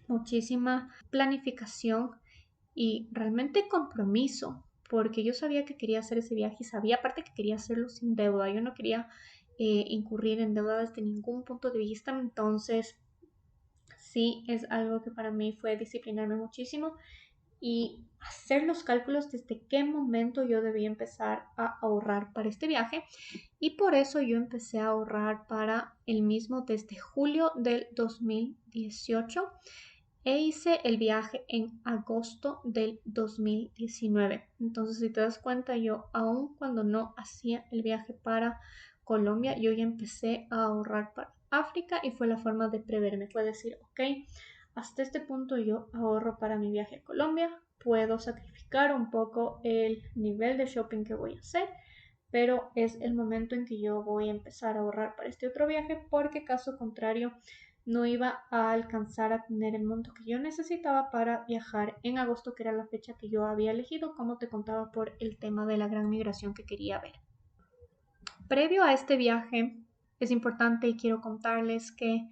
muchísima planificación y realmente compromiso, porque yo sabía que quería hacer ese viaje y sabía aparte que quería hacerlo sin deuda. Yo no quería incurrir en deuda desde ningún punto de vista, entonces sí es algo que para mí fue disciplinarme muchísimo y hacer los cálculos desde qué momento yo debía empezar a ahorrar para este viaje y por eso yo empecé a ahorrar para el mismo desde julio del 2018 e hice el viaje en agosto del 2019. Entonces, si te das cuenta, yo aun cuando no hacía el viaje para Colombia, yo ya empecé a ahorrar para África y fue la forma de preverme. Fue decir, ok, hasta este punto yo ahorro para mi viaje a Colombia, puedo sacrificar un poco el nivel de shopping que voy a hacer, pero es el momento en que yo voy a empezar a ahorrar para este otro viaje porque caso contrario no iba a alcanzar a tener el monto que yo necesitaba para viajar en agosto, que era la fecha que yo había elegido, como te contaba, por el tema de la gran migración que quería ver. Previo a este viaje, es importante y quiero contarles que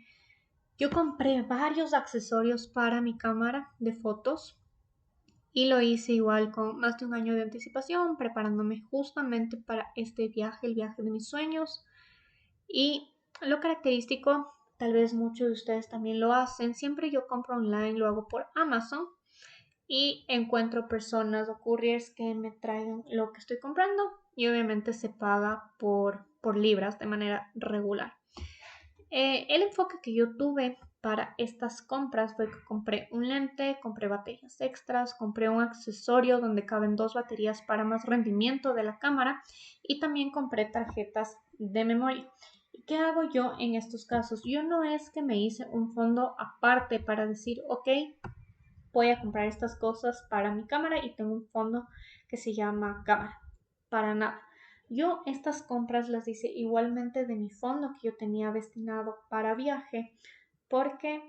Yo compré varios accesorios para mi cámara de fotos y lo hice igual con más de un año de anticipación, preparándome justamente para este viaje, el viaje de mis sueños. Y lo característico, tal vez muchos de ustedes también lo hacen, siempre yo compro online, lo hago por Amazon y encuentro personas o couriers que me traigan lo que estoy comprando y obviamente se paga por libras de manera regular. El enfoque que yo tuve para estas compras fue que compré un lente, compré baterías extras, compré un accesorio donde caben 2 baterías para más rendimiento de la cámara y también compré tarjetas de memoria. ¿Y qué hago yo en estos casos? Yo no es que me hice un fondo aparte para decir, ok, voy a comprar estas cosas para mi cámara y tengo un fondo que se llama cámara. Para nada. Yo estas compras las hice igualmente de mi fondo que yo tenía destinado para viaje porque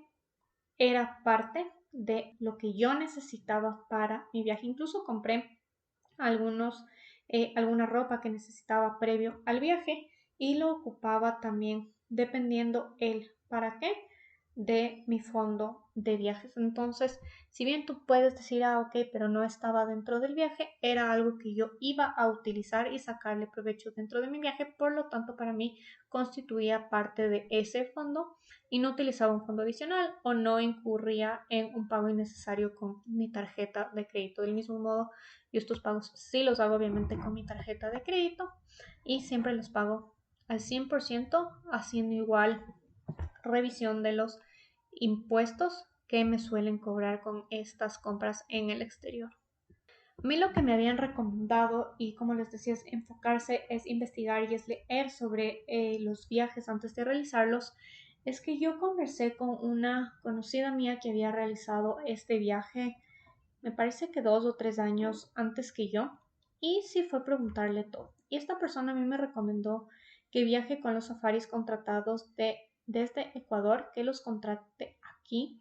era parte de lo que yo necesitaba para mi viaje. Incluso compré alguna ropa que necesitaba previo al viaje y lo ocupaba también dependiendo el para qué de mi fondo de viajes. Entonces, si bien tú puedes decir, ok, pero no estaba dentro del viaje, era algo que yo iba a utilizar y sacarle provecho dentro de mi viaje, por lo tanto, para mí constituía parte de ese fondo y no utilizaba un fondo adicional o no incurría en un pago innecesario con mi tarjeta de crédito. Del mismo modo, yo estos pagos sí los hago obviamente con mi tarjeta de crédito y siempre los pago al 100% haciendo igual revisión de los impuestos que me suelen cobrar con estas compras en el exterior. A mí lo que me habían recomendado y como les decía es enfocarse, es investigar y es leer sobre los viajes antes de realizarlos. Es que yo conversé con una conocida mía que había realizado este viaje, me parece que 2 o 3 años antes que yo, y sí fue preguntarle todo. Y esta persona a mí me recomendó que viaje con los safaris contratados desde Ecuador, que los contrate aquí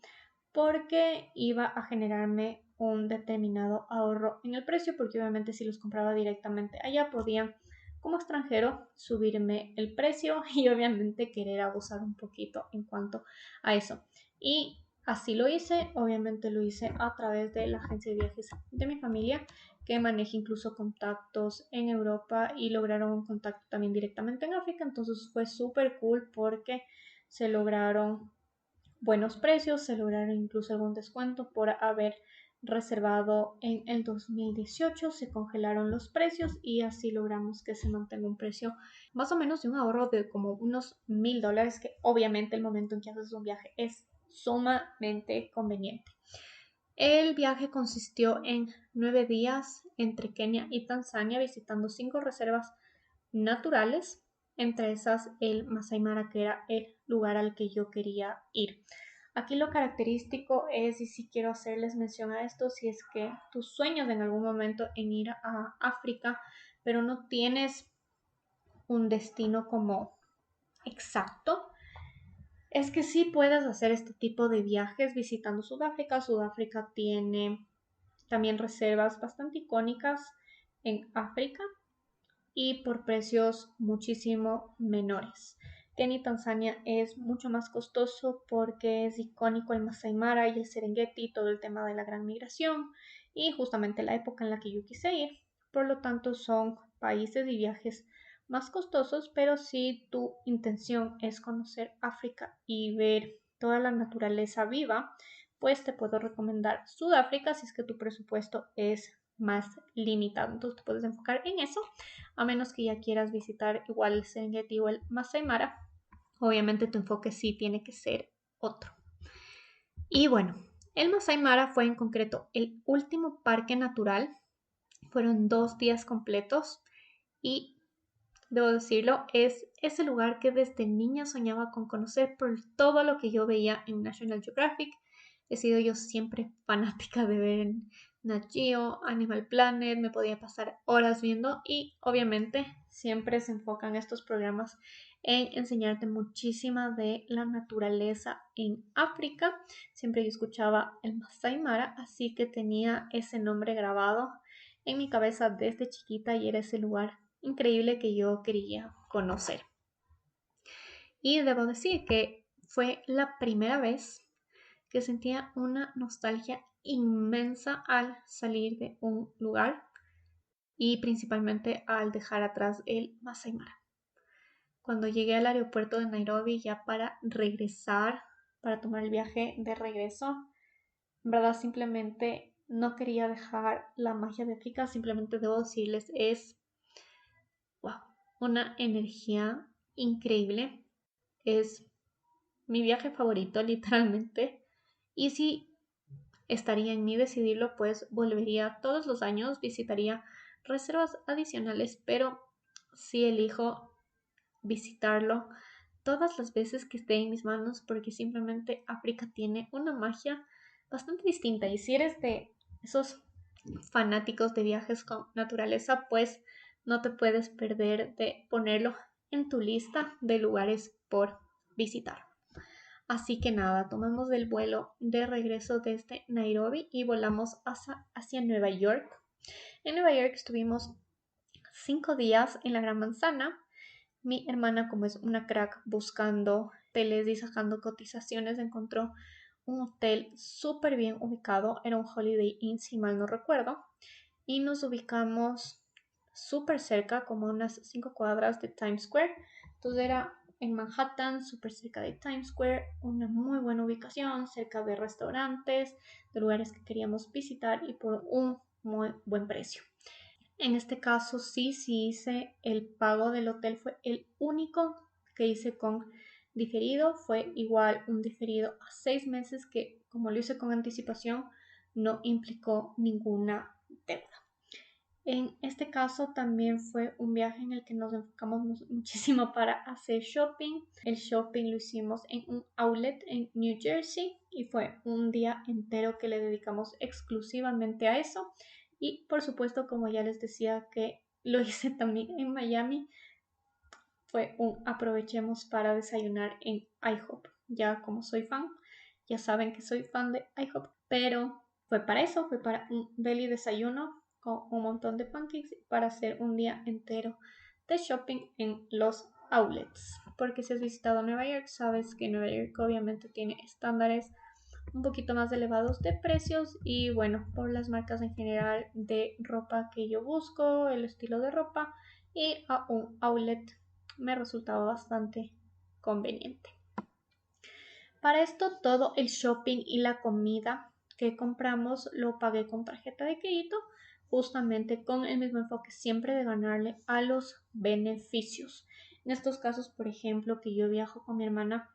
porque iba a generarme un determinado ahorro en el precio, porque obviamente si los compraba directamente allá podían como extranjero subirme el precio y obviamente querer abusar un poquito en cuanto a eso. Y así lo hice, obviamente lo hice a través de la agencia de viajes de mi familia, que maneja incluso contactos en Europa y lograron un contacto también directamente en África, entonces fue súper cool porque se lograron buenos precios, se lograron incluso algún descuento por haber reservado en el 2018, se congelaron los precios y así logramos que se mantenga un precio más o menos de un ahorro de como unos $1000, que obviamente el momento en que haces un viaje es sumamente conveniente. El viaje consistió en 9 días entre Kenia y Tanzania, visitando 5 reservas naturales, entre esas el Masai Mara, que era el lugar al que yo quería ir. Aquí lo característico es, y si quiero hacerles mención a esto, si es que tus sueños en algún momento en ir a África, pero no tienes un destino como exacto, es que sí puedes hacer este tipo de viajes visitando Sudáfrica. Sudáfrica tiene también reservas bastante icónicas en África y por precios muchísimo menores. Kenia y Tanzania es mucho más costoso porque es icónico el Masai Mara y el Serengeti, todo el tema de la gran migración y justamente la época en la que yo quise ir. Por lo tanto, son países y viajes más costosos, pero si tu intención es conocer África y ver toda la naturaleza viva, pues te puedo recomendar Sudáfrica si es que tu presupuesto es más limitado. Entonces te puedes enfocar en eso, a menos que ya quieras visitar igual el Serengeti o el Masai Mara. Obviamente tu enfoque sí tiene que ser otro. Y bueno, el Masai Mara fue en concreto el último parque natural. Fueron 2 días completos y debo decirlo, es ese lugar que desde niña soñaba con conocer por todo lo que yo veía en National Geographic. He sido yo siempre fanática de ver Nat Geo, Animal Planet, me podía pasar horas viendo y obviamente siempre se enfocan estos programas en enseñarte muchísima de la naturaleza en África. Siempre yo escuchaba el Masai Mara, así que tenía ese nombre grabado en mi cabeza desde chiquita y era ese lugar increíble que yo quería conocer. Y debo decir que fue la primera vez que sentía una nostalgia inmensa al salir de un lugar y principalmente al dejar atrás el Masai Mara. Cuando llegué al aeropuerto de Nairobi ya para regresar, para tomar el viaje de regreso, en verdad simplemente no quería dejar la magia de África, simplemente debo decirles, es wow, una energía increíble, es mi viaje favorito literalmente, y si estaría en mí decidirlo, pues volvería todos los años, visitaría reservas adicionales, pero sí elijo visitarlo todas las veces que esté en mis manos porque simplemente África tiene una magia bastante distinta y si eres de esos fanáticos de viajes con naturaleza, pues no te puedes perder de ponerlo en tu lista de lugares por visitar. Así que nada, tomamos el vuelo de regreso desde Nairobi y volamos hacia Nueva York. En Nueva York estuvimos 5 días en la Gran Manzana. Mi hermana, como es una crack buscando hoteles y sacando cotizaciones, encontró un hotel súper bien ubicado. Era un Holiday Inn, si mal no recuerdo. Y nos ubicamos súper cerca, como a unas 5 cuadras de Times Square. Entonces era en Manhattan, súper cerca de Times Square, una muy buena ubicación, cerca de restaurantes, de lugares que queríamos visitar y por un muy buen precio. En este caso sí hice el pago del hotel, fue el único que hice con diferido, fue igual un diferido a 6 meses que como lo hice con anticipación no implicó ninguna deuda. En este caso también fue un viaje en el que nos enfocamos muchísimo para hacer shopping. El shopping lo hicimos en un outlet en New Jersey y fue un día entero que le dedicamos exclusivamente a eso. Y por supuesto, como ya les decía que lo hice también en Miami, fue un aprovechemos para desayunar en IHOP. Ya como soy fan, ya saben que soy fan de IHOP, pero fue para eso, fue para un deli desayuno con un montón de pancakes para hacer un día entero de shopping en los outlets. Porque si has visitado Nueva York, sabes que Nueva York obviamente tiene estándares un poquito más elevados de precios y bueno, por las marcas en general de ropa que yo busco, el estilo de ropa y a un outlet me resultaba bastante conveniente. Para esto todo el shopping y la comida que compramos lo pagué con tarjeta de crédito, justamente con el mismo enfoque siempre de ganarle a los beneficios. En estos casos, por ejemplo, que yo viajo con mi hermana,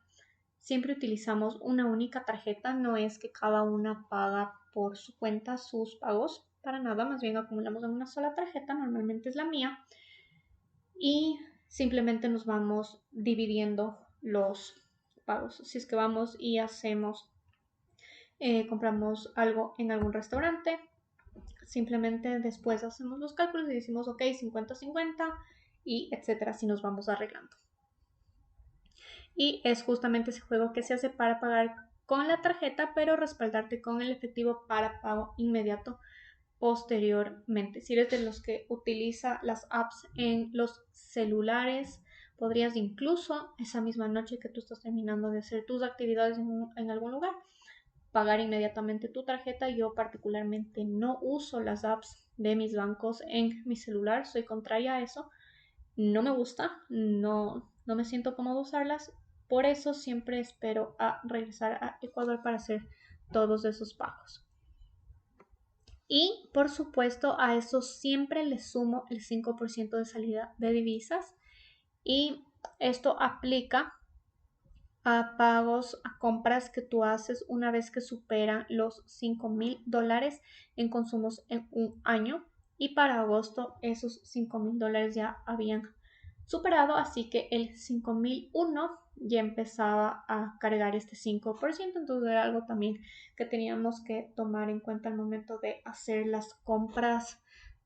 siempre utilizamos una única tarjeta, no es que cada una paga por su cuenta sus pagos, para nada, más bien acumulamos en una sola tarjeta, normalmente es la mía, y simplemente nos vamos dividiendo los pagos. Si es que vamos y compramos algo en algún restaurante, simplemente después hacemos los cálculos y decimos, ok, 50-50 y etcétera, si nos vamos arreglando. Y es justamente ese juego que se hace para pagar con la tarjeta, pero respaldarte con el efectivo para pago inmediato posteriormente. Si eres de los que utiliza las apps en los celulares, podrías incluso esa misma noche que tú estás terminando de hacer tus actividades en algún lugar, pagar inmediatamente tu tarjeta. Yo particularmente no uso las apps de mis bancos en mi celular, soy contraria a eso, no me gusta, no me siento cómodo usarlas, por eso siempre espero a regresar a Ecuador para hacer todos esos pagos. Y por supuesto a eso siempre le sumo el 5% de salida de divisas y esto aplica a pagos, a compras que tú haces una vez que superan los $5,000 en consumos en un año. Y para agosto esos $5,000 ya habían superado, así que el 5,001 ya empezaba a cargar este 5%, entonces era algo también que teníamos que tomar en cuenta al momento de hacer las compras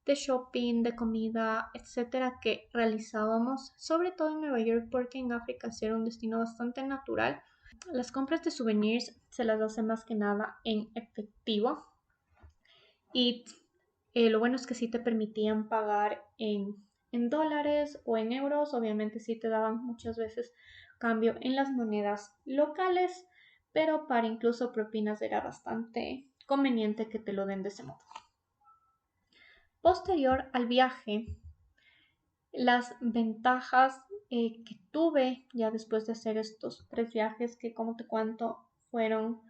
de shopping, de comida, etcétera, que realizábamos, sobre todo en Nueva York, porque en África era un destino bastante natural. Las compras de souvenirs se las hace más que nada en efectivo y lo bueno es que sí te permitían pagar en dólares o en euros, obviamente sí te daban muchas veces cambio en las monedas locales, pero para incluso propinas era bastante conveniente que te lo den de ese modo. Posterior al viaje, las ventajas que tuve ya después de hacer estos 3 viajes, que como te cuento fueron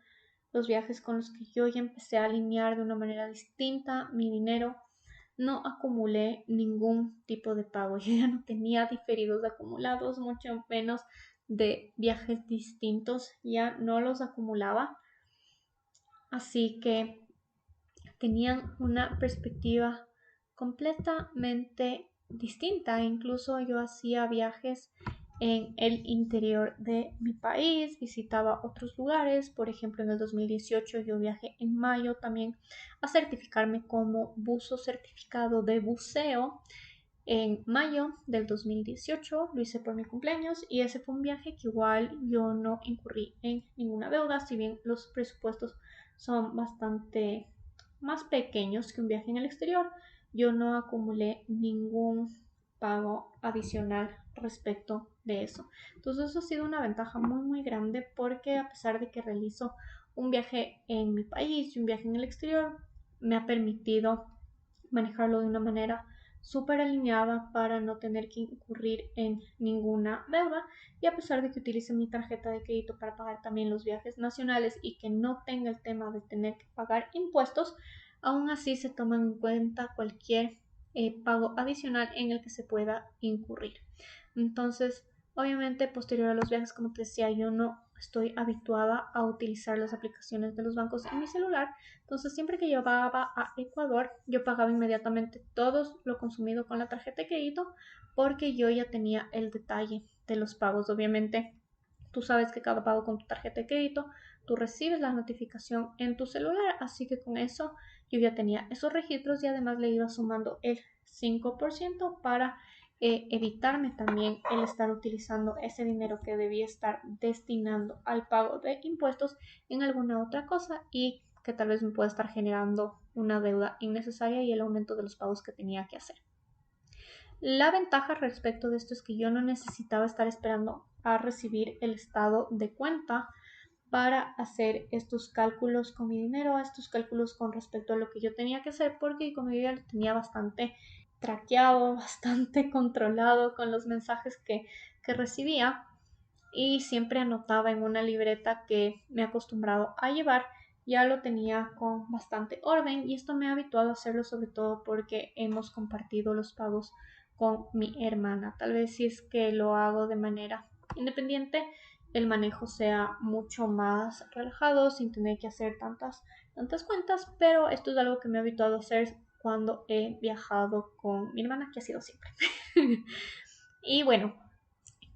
los viajes con los que yo ya empecé a alinear de una manera distinta mi dinero. No acumulé ningún tipo de pago, yo ya no tenía diferidos acumulados, mucho menos de viajes distintos, ya no los acumulaba, así que tenían una perspectiva completamente distinta. Incluso yo hacía viajes en el interior de mi país, visitaba otros lugares. Por ejemplo, en el 2018 yo viajé en mayo también a certificarme como buzo certificado de buceo. En mayo del 2018 lo hice por mi cumpleaños y ese fue un viaje que igual yo no incurrí en ninguna deuda, si bien los presupuestos son bastante más pequeños que un viaje en el exterior. Yo no acumulé ningún pago adicional respecto de eso. Entonces eso ha sido una ventaja muy grande, porque a pesar de que realizo un viaje en mi país y un viaje en el exterior, me ha permitido manejarlo de una manera súper alineada para no tener que incurrir en ninguna deuda, y a pesar de que utilice mi tarjeta de crédito para pagar también los viajes nacionales y que no tenga el tema de tener que pagar impuestos, aún así se toma en cuenta cualquier pago adicional en el que se pueda incurrir. Entonces, obviamente, posterior a los viajes, como te decía, yo no estoy habituada a utilizar las aplicaciones de los bancos en mi celular. Entonces, siempre que llevaba a Ecuador, yo pagaba inmediatamente todo lo consumido con la tarjeta de crédito, porque yo ya tenía el detalle de los pagos. Obviamente, tú sabes que cada pago con tu tarjeta de crédito, tú recibes la notificación en tu celular, así que con eso yo ya tenía esos registros y además le iba sumando el 5% para evitarme también el estar utilizando ese dinero que debía estar destinando al pago de impuestos en alguna otra cosa, y que tal vez me pueda estar generando una deuda innecesaria y el aumento de los pagos que tenía que hacer. La ventaja respecto de esto es que yo no necesitaba estar esperando a recibir el estado de cuenta para hacer estos cálculos con mi dinero, estos cálculos con respecto a lo que yo tenía que hacer, porque como yo ya lo tenía bastante traqueado, bastante controlado con los mensajes que recibía, y siempre anotaba en una libreta que me he acostumbrado a llevar, ya lo tenía con bastante orden, y esto me ha habituado a hacerlo sobre todo porque hemos compartido los pagos con mi hermana. Tal vez si es que lo hago de manera independiente, el manejo sea mucho más relajado sin tener que hacer tantas cuentas, pero esto es algo que me he habituado a hacer cuando he viajado con mi hermana, que ha sido siempre. Y bueno,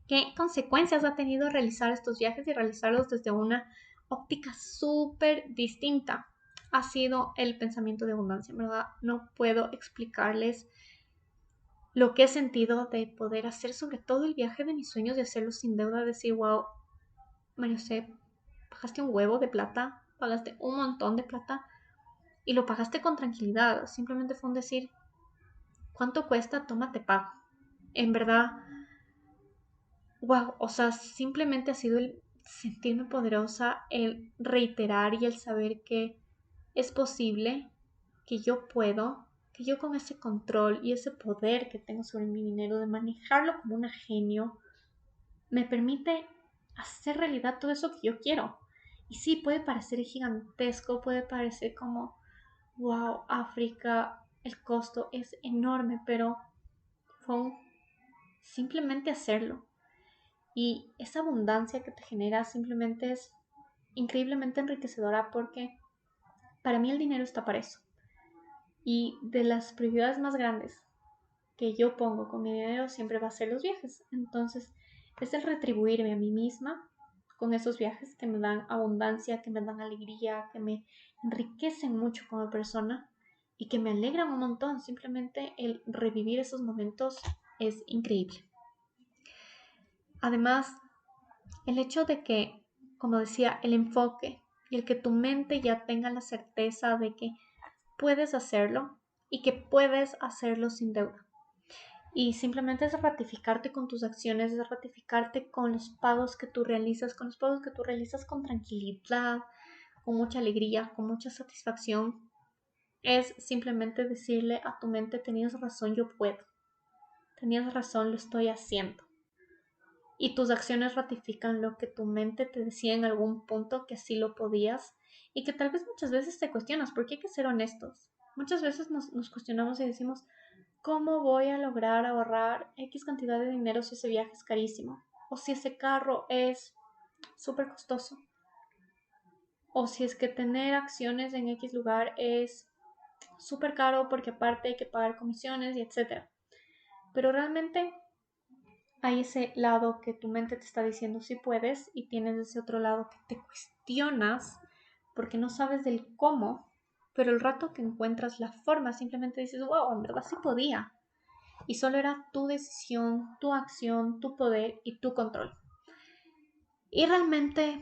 ¿qué consecuencias ha tenido realizar estos viajes y realizarlos desde una óptica súper distinta? Ha sido el pensamiento de abundancia, ¿verdad? No puedo explicarles lo que he sentido de poder hacer sobre todo el viaje de mis sueños, de hacerlo sin deuda, decir, wow, María José, pagaste un huevo de plata, pagaste un montón de plata y lo pagaste con tranquilidad. Simplemente fue un decir, ¿cuánto cuesta? Toma, te pago. En verdad, wow, o sea, simplemente ha sido el sentirme poderosa, el reiterar y el saber que es posible, que yo puedo, que yo con ese control y ese poder que tengo sobre mi dinero, de manejarlo como un genio, me permite hacer realidad todo eso que yo quiero. Y sí, puede parecer gigantesco, puede parecer como, wow, África, el costo es enorme, pero fue simplemente hacerlo. Y esa abundancia que te genera simplemente es increíblemente enriquecedora, porque para mí el dinero está para eso. Y de las prioridades más grandes que yo pongo con mi dinero siempre va a ser los viajes. Entonces es el retribuirme a mí misma con esos viajes que me dan abundancia, que me dan alegría, que me enriquecen mucho como persona y que me alegran un montón. Simplemente el revivir esos momentos es increíble. Además, el hecho de que, como decía, el enfoque y el que tu mente ya tenga la certeza de que puedes hacerlo y que puedes hacerlo sin deuda. Y simplemente es ratificarte con tus acciones, es ratificarte con los pagos que tú realizas, con los pagos que tú realizas con tranquilidad, con mucha alegría, con mucha satisfacción. Es simplemente decirle a tu mente, tenías razón, yo puedo. Tenías razón, lo estoy haciendo. Y tus acciones ratifican lo que tu mente te decía en algún punto que sí lo podías y que tal vez muchas veces te cuestionas, porque hay que ser honestos. Muchas veces nos cuestionamos y decimos, ¿cómo voy a lograr ahorrar X cantidad de dinero si ese viaje es carísimo? O si ese carro es súper costoso. O si es que tener acciones en X lugar es súper caro porque aparte hay que pagar comisiones y etcétera. Pero realmente hay ese lado que tu mente te está diciendo si puedes y tienes ese otro lado que te cuestionas porque no sabes del cómo, pero el rato que encuentras la forma simplemente dices, wow, en verdad sí podía. Y solo era tu decisión, tu acción, tu poder y tu control. Y realmente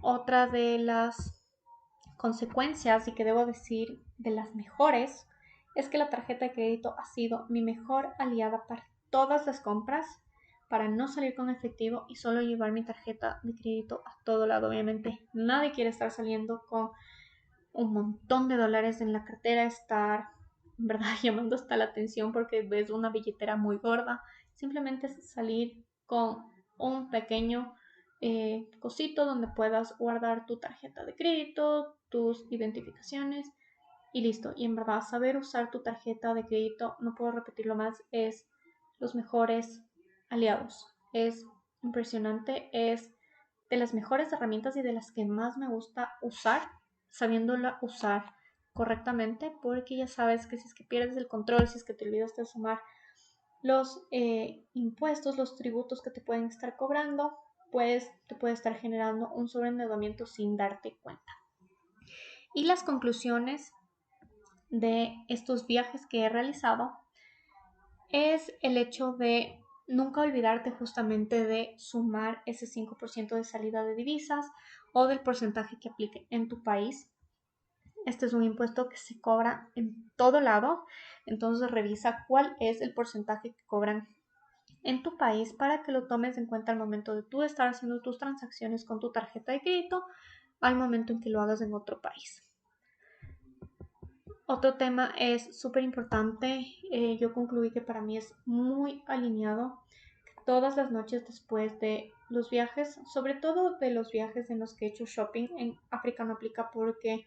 otra de las consecuencias, y que debo decir de las mejores, es que la tarjeta de crédito ha sido mi mejor aliada para todas las compras, para no salir con efectivo y solo llevar mi tarjeta de crédito a todo lado. Obviamente nadie quiere estar saliendo con un montón de dólares en la cartera, estar, en verdad, llamando hasta la atención porque ves una billetera muy gorda. Simplemente es salir con un pequeño cosito donde puedas guardar tu tarjeta de crédito, tus identificaciones y listo. Y en verdad, saber usar tu tarjeta de crédito, no puedo repetirlo más, es los mejores aliados. Es impresionante, es de las mejores herramientas y de las que más me gusta usar, sabiéndola usar correctamente, porque ya sabes que si es que pierdes el control, si es que te olvidas de sumar los impuestos, los tributos que te pueden estar cobrando, pues te puede estar generando un sobreendeudamiento sin darte cuenta. Y las conclusiones de estos viajes que he realizado es el hecho de nunca olvidarte justamente de sumar ese 5% de salida de divisas o del porcentaje que aplique en tu país. Este es un impuesto que se cobra en todo lado, entonces revisa cuál es el porcentaje que cobran en tu país para que lo tomes en cuenta al momento de tú estar haciendo tus transacciones con tu tarjeta de crédito al momento en que lo hagas en otro país. Otro tema es súper importante, yo concluí que para mí es muy alineado todas las noches después de los viajes, sobre todo de los viajes en los que he hecho shopping. En África no aplica porque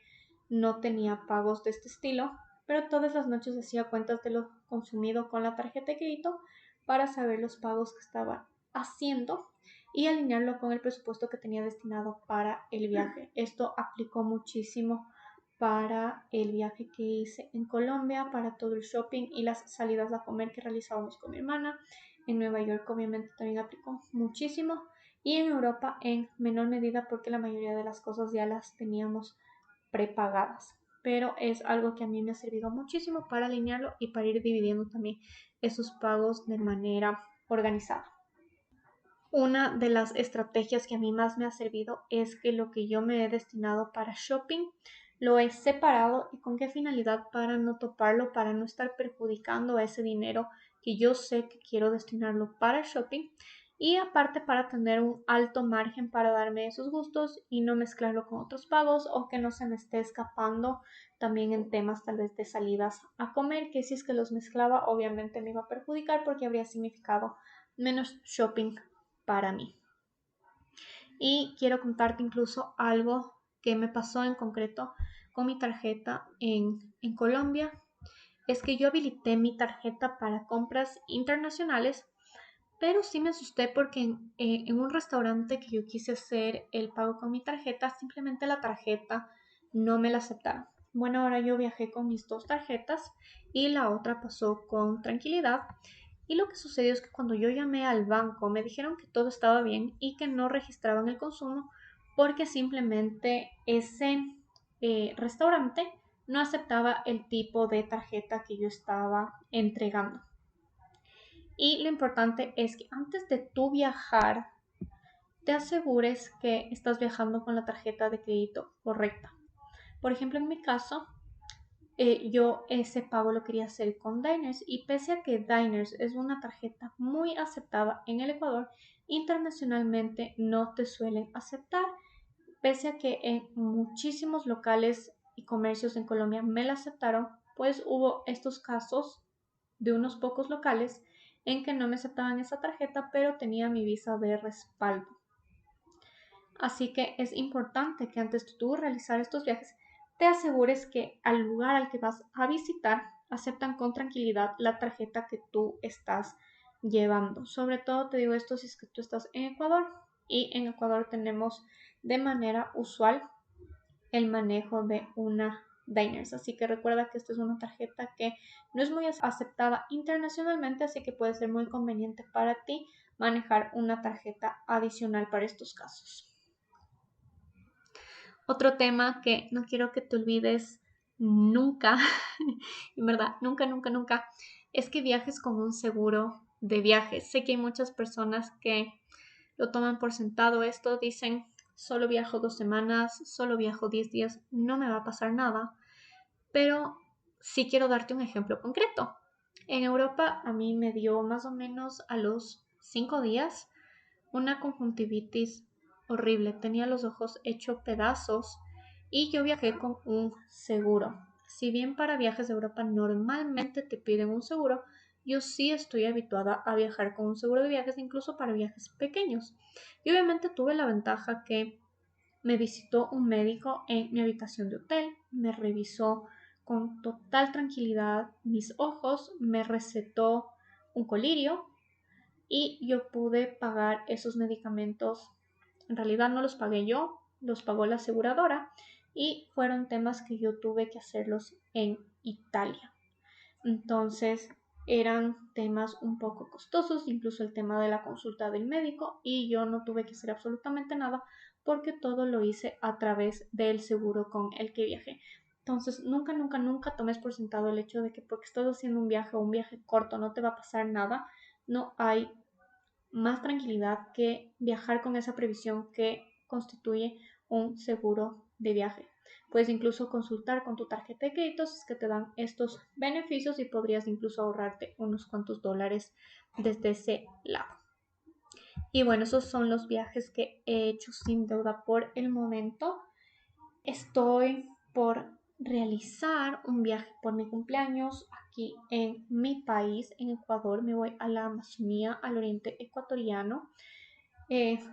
no tenía pagos de este estilo, pero todas las noches hacía cuentas de lo consumido con la tarjeta de crédito para saber los pagos que estaba haciendo y alinearlo con el presupuesto que tenía destinado para el viaje. Esto aplicó muchísimo para el viaje que hice en Colombia, para todo el shopping y las salidas a comer que realizábamos con mi hermana. En Nueva York obviamente también aplicó muchísimo y en Europa en menor medida porque la mayoría de las cosas ya las teníamos prepagadas. Pero es algo que a mí me ha servido muchísimo para alinearlo y para ir dividiendo también esos pagos de manera organizada. Una de las estrategias que a mí más me ha servido es que lo que yo me he destinado para shopping lo he separado. ¿Y con qué finalidad? Para no toparlo, para no estar perjudicando a ese dinero que yo sé que quiero destinarlo para shopping y aparte para tener un alto margen para darme esos gustos y no mezclarlo con otros pagos o que no se me esté escapando también en temas tal vez de salidas a comer, que si es que los mezclaba obviamente me iba a perjudicar porque habría significado menos shopping para mí. Y quiero contarte incluso algo que me pasó en concreto con mi tarjeta en Colombia. Es que yo habilité mi tarjeta para compras internacionales, pero sí me asusté porque en un restaurante que yo quise hacer el pago con mi tarjeta, simplemente la tarjeta no me la aceptaron. Bueno, ahora yo viajé con mis dos tarjetas y la otra pasó con tranquilidad. Y lo que sucedió es que cuando yo llamé al banco me dijeron que todo estaba bien y que no registraban el consumo porque simplemente ese restaurante no aceptaba el tipo de tarjeta que yo estaba entregando. Y lo importante es que antes de tú viajar, te asegures que estás viajando con la tarjeta de crédito correcta. Por ejemplo, en mi caso, yo ese pago lo quería hacer con Diners, y pese a que Diners es una tarjeta muy aceptada en el Ecuador, internacionalmente no te suelen aceptar, pese a que en muchísimos locales y comercios en Colombia me la aceptaron, pues hubo estos casos de unos pocos locales en que no me aceptaban esa tarjeta, pero tenía mi visa de respaldo. Así que es importante que antes de tú realizar estos viajes te asegures que al lugar al que vas a visitar aceptan con tranquilidad la tarjeta que tú estás llevando. Sobre todo te digo esto si es que tú estás en Ecuador, y en Ecuador tenemos de manera usual el manejo de una Diners. Así que recuerda que esta es una tarjeta que no es muy aceptada internacionalmente, así que puede ser muy conveniente para ti manejar una tarjeta adicional para estos casos. Otro tema que no quiero que te olvides nunca, en verdad, nunca, nunca, nunca, es que viajes con un seguro de viajes. Sé que hay muchas personas que lo toman por sentado esto, dicen, solo viajo 2 semanas, solo viajo 10 días, no me va a pasar nada. Pero sí quiero darte un ejemplo concreto. En Europa a mí me dio más o menos a los 5 días una conjuntivitis horrible. Tenía los ojos hechos pedazos y yo viajé con un seguro. Si bien para viajes de Europa normalmente te piden un seguro, yo sí estoy habituada a viajar con un seguro de viajes, incluso para viajes pequeños. Y obviamente tuve la ventaja que me visitó un médico en mi habitación de hotel, me revisó con total tranquilidad mis ojos, me recetó un colirio y yo pude pagar esos medicamentos. En realidad no los pagué yo, los pagó la aseguradora, y fueron temas que yo tuve que hacerlos en Italia. Entonces eran temas un poco costosos, incluso el tema de la consulta del médico, y yo no tuve que hacer absolutamente nada porque todo lo hice a través del seguro con el que viajé. Entonces, nunca, nunca, nunca tomes por sentado el hecho de que porque estás haciendo un viaje o un viaje corto no te va a pasar nada. No hay más tranquilidad que viajar con esa previsión que constituye un seguro de viaje. Puedes incluso consultar con tu tarjeta de créditos que te dan estos beneficios y podrías incluso ahorrarte unos cuantos dólares desde ese lado. Y bueno, esos son los viajes que he hecho sin deuda por el momento. Estoy por realizar un viaje por mi cumpleaños aquí en mi país, en Ecuador. Me voy a la Amazonía, al oriente ecuatoriano.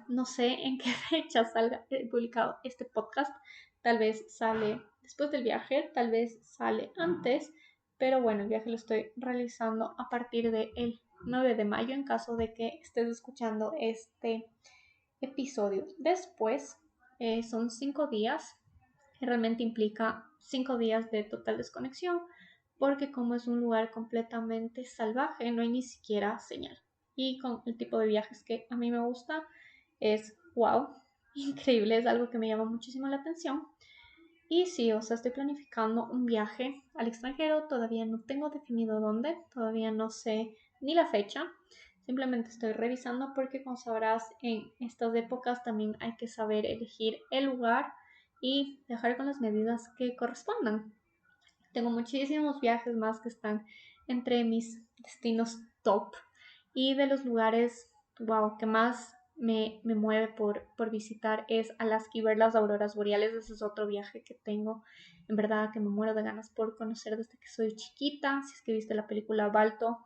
No sé en qué fecha salga publicado este podcast. Tal vez sale después del viaje, tal vez sale antes, pero bueno, el viaje lo estoy realizando a partir del 9 de mayo en caso de que estés escuchando este episodio. Después son 5 días, que realmente implica 5 días de total desconexión, porque como es un lugar completamente salvaje, no hay ni siquiera señal. Y con el tipo de viajes que a mí me gusta, es wow, increíble, es algo que me llama muchísimo la atención. Y sí, o sea, estoy planificando un viaje al extranjero, todavía no tengo definido dónde, todavía no sé ni la fecha, simplemente estoy revisando porque como sabrás, en estas épocas también hay que saber elegir el lugar y dejar con las medidas que correspondan. Tengo muchísimos viajes más que están entre mis destinos top, y de los lugares, wow, que más me mueve por visitar es Alaska y ver las auroras boreales. Ese es otro viaje que tengo, en verdad, que me muero de ganas por conocer desde que soy chiquita. Si es que viste la película Balto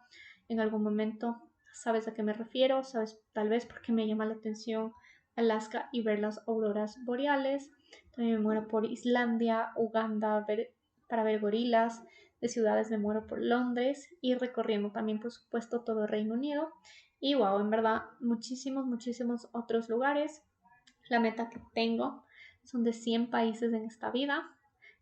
en algún momento, sabes a qué me refiero, sabes tal vez por qué me llama la atención Alaska y ver las auroras boreales. También me muero por Islandia, Uganda, para ver gorilas. De ciudades me muero por Londres, y recorriendo también por supuesto todo Reino Unido. Y wow, en verdad muchísimos, muchísimos otros lugares. La meta que tengo son de 100 países en esta vida.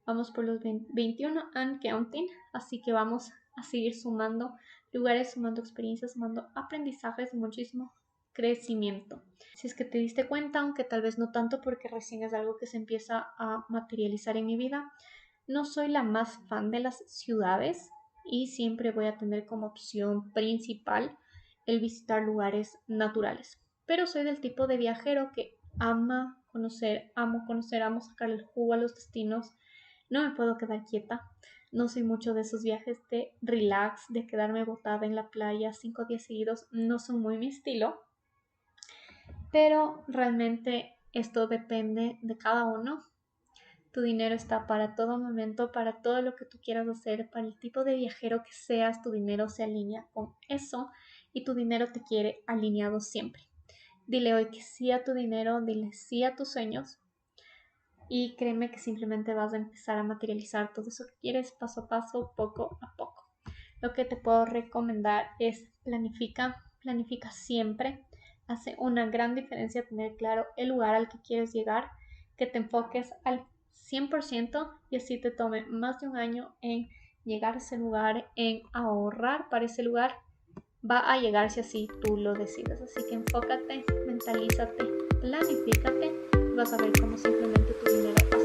Vamos por los 21 and counting, así que vamos a seguir sumando lugares, sumando experiencias, sumando aprendizajes y muchísimo crecimiento. Si es que te diste cuenta, aunque tal vez no tanto porque recién es algo que se empieza a materializar en mi vida, no soy la más fan de las ciudades, y siempre voy a tener como opción principal el visitar lugares naturales. Pero soy del tipo de viajero que amo conocer, amo sacar el jugo a los destinos. No me puedo quedar quieta. No soy mucho de esos viajes de relax, de quedarme botada en la playa 5 días seguidos. No son muy mi estilo, pero realmente esto depende de cada uno. Tu dinero está para todo momento, para todo lo que tú quieras hacer, para el tipo de viajero que seas, tu dinero se alinea con eso y tu dinero te quiere alineado siempre. Dile hoy que sí a tu dinero, dile sí a tus sueños y créeme que simplemente vas a empezar a materializar todo eso que quieres paso a paso, poco a poco. Lo que te puedo recomendar es planifica siempre. Hace una gran diferencia tener claro el lugar al que quieres llegar, que te enfoques al 100% y así te tome más de un año en llegar a ese lugar, en ahorrar para ese lugar. Va a llegar si así tú lo decides. Así que enfócate, mentalízate, planifícate y vas a ver cómo simplemente tu dinero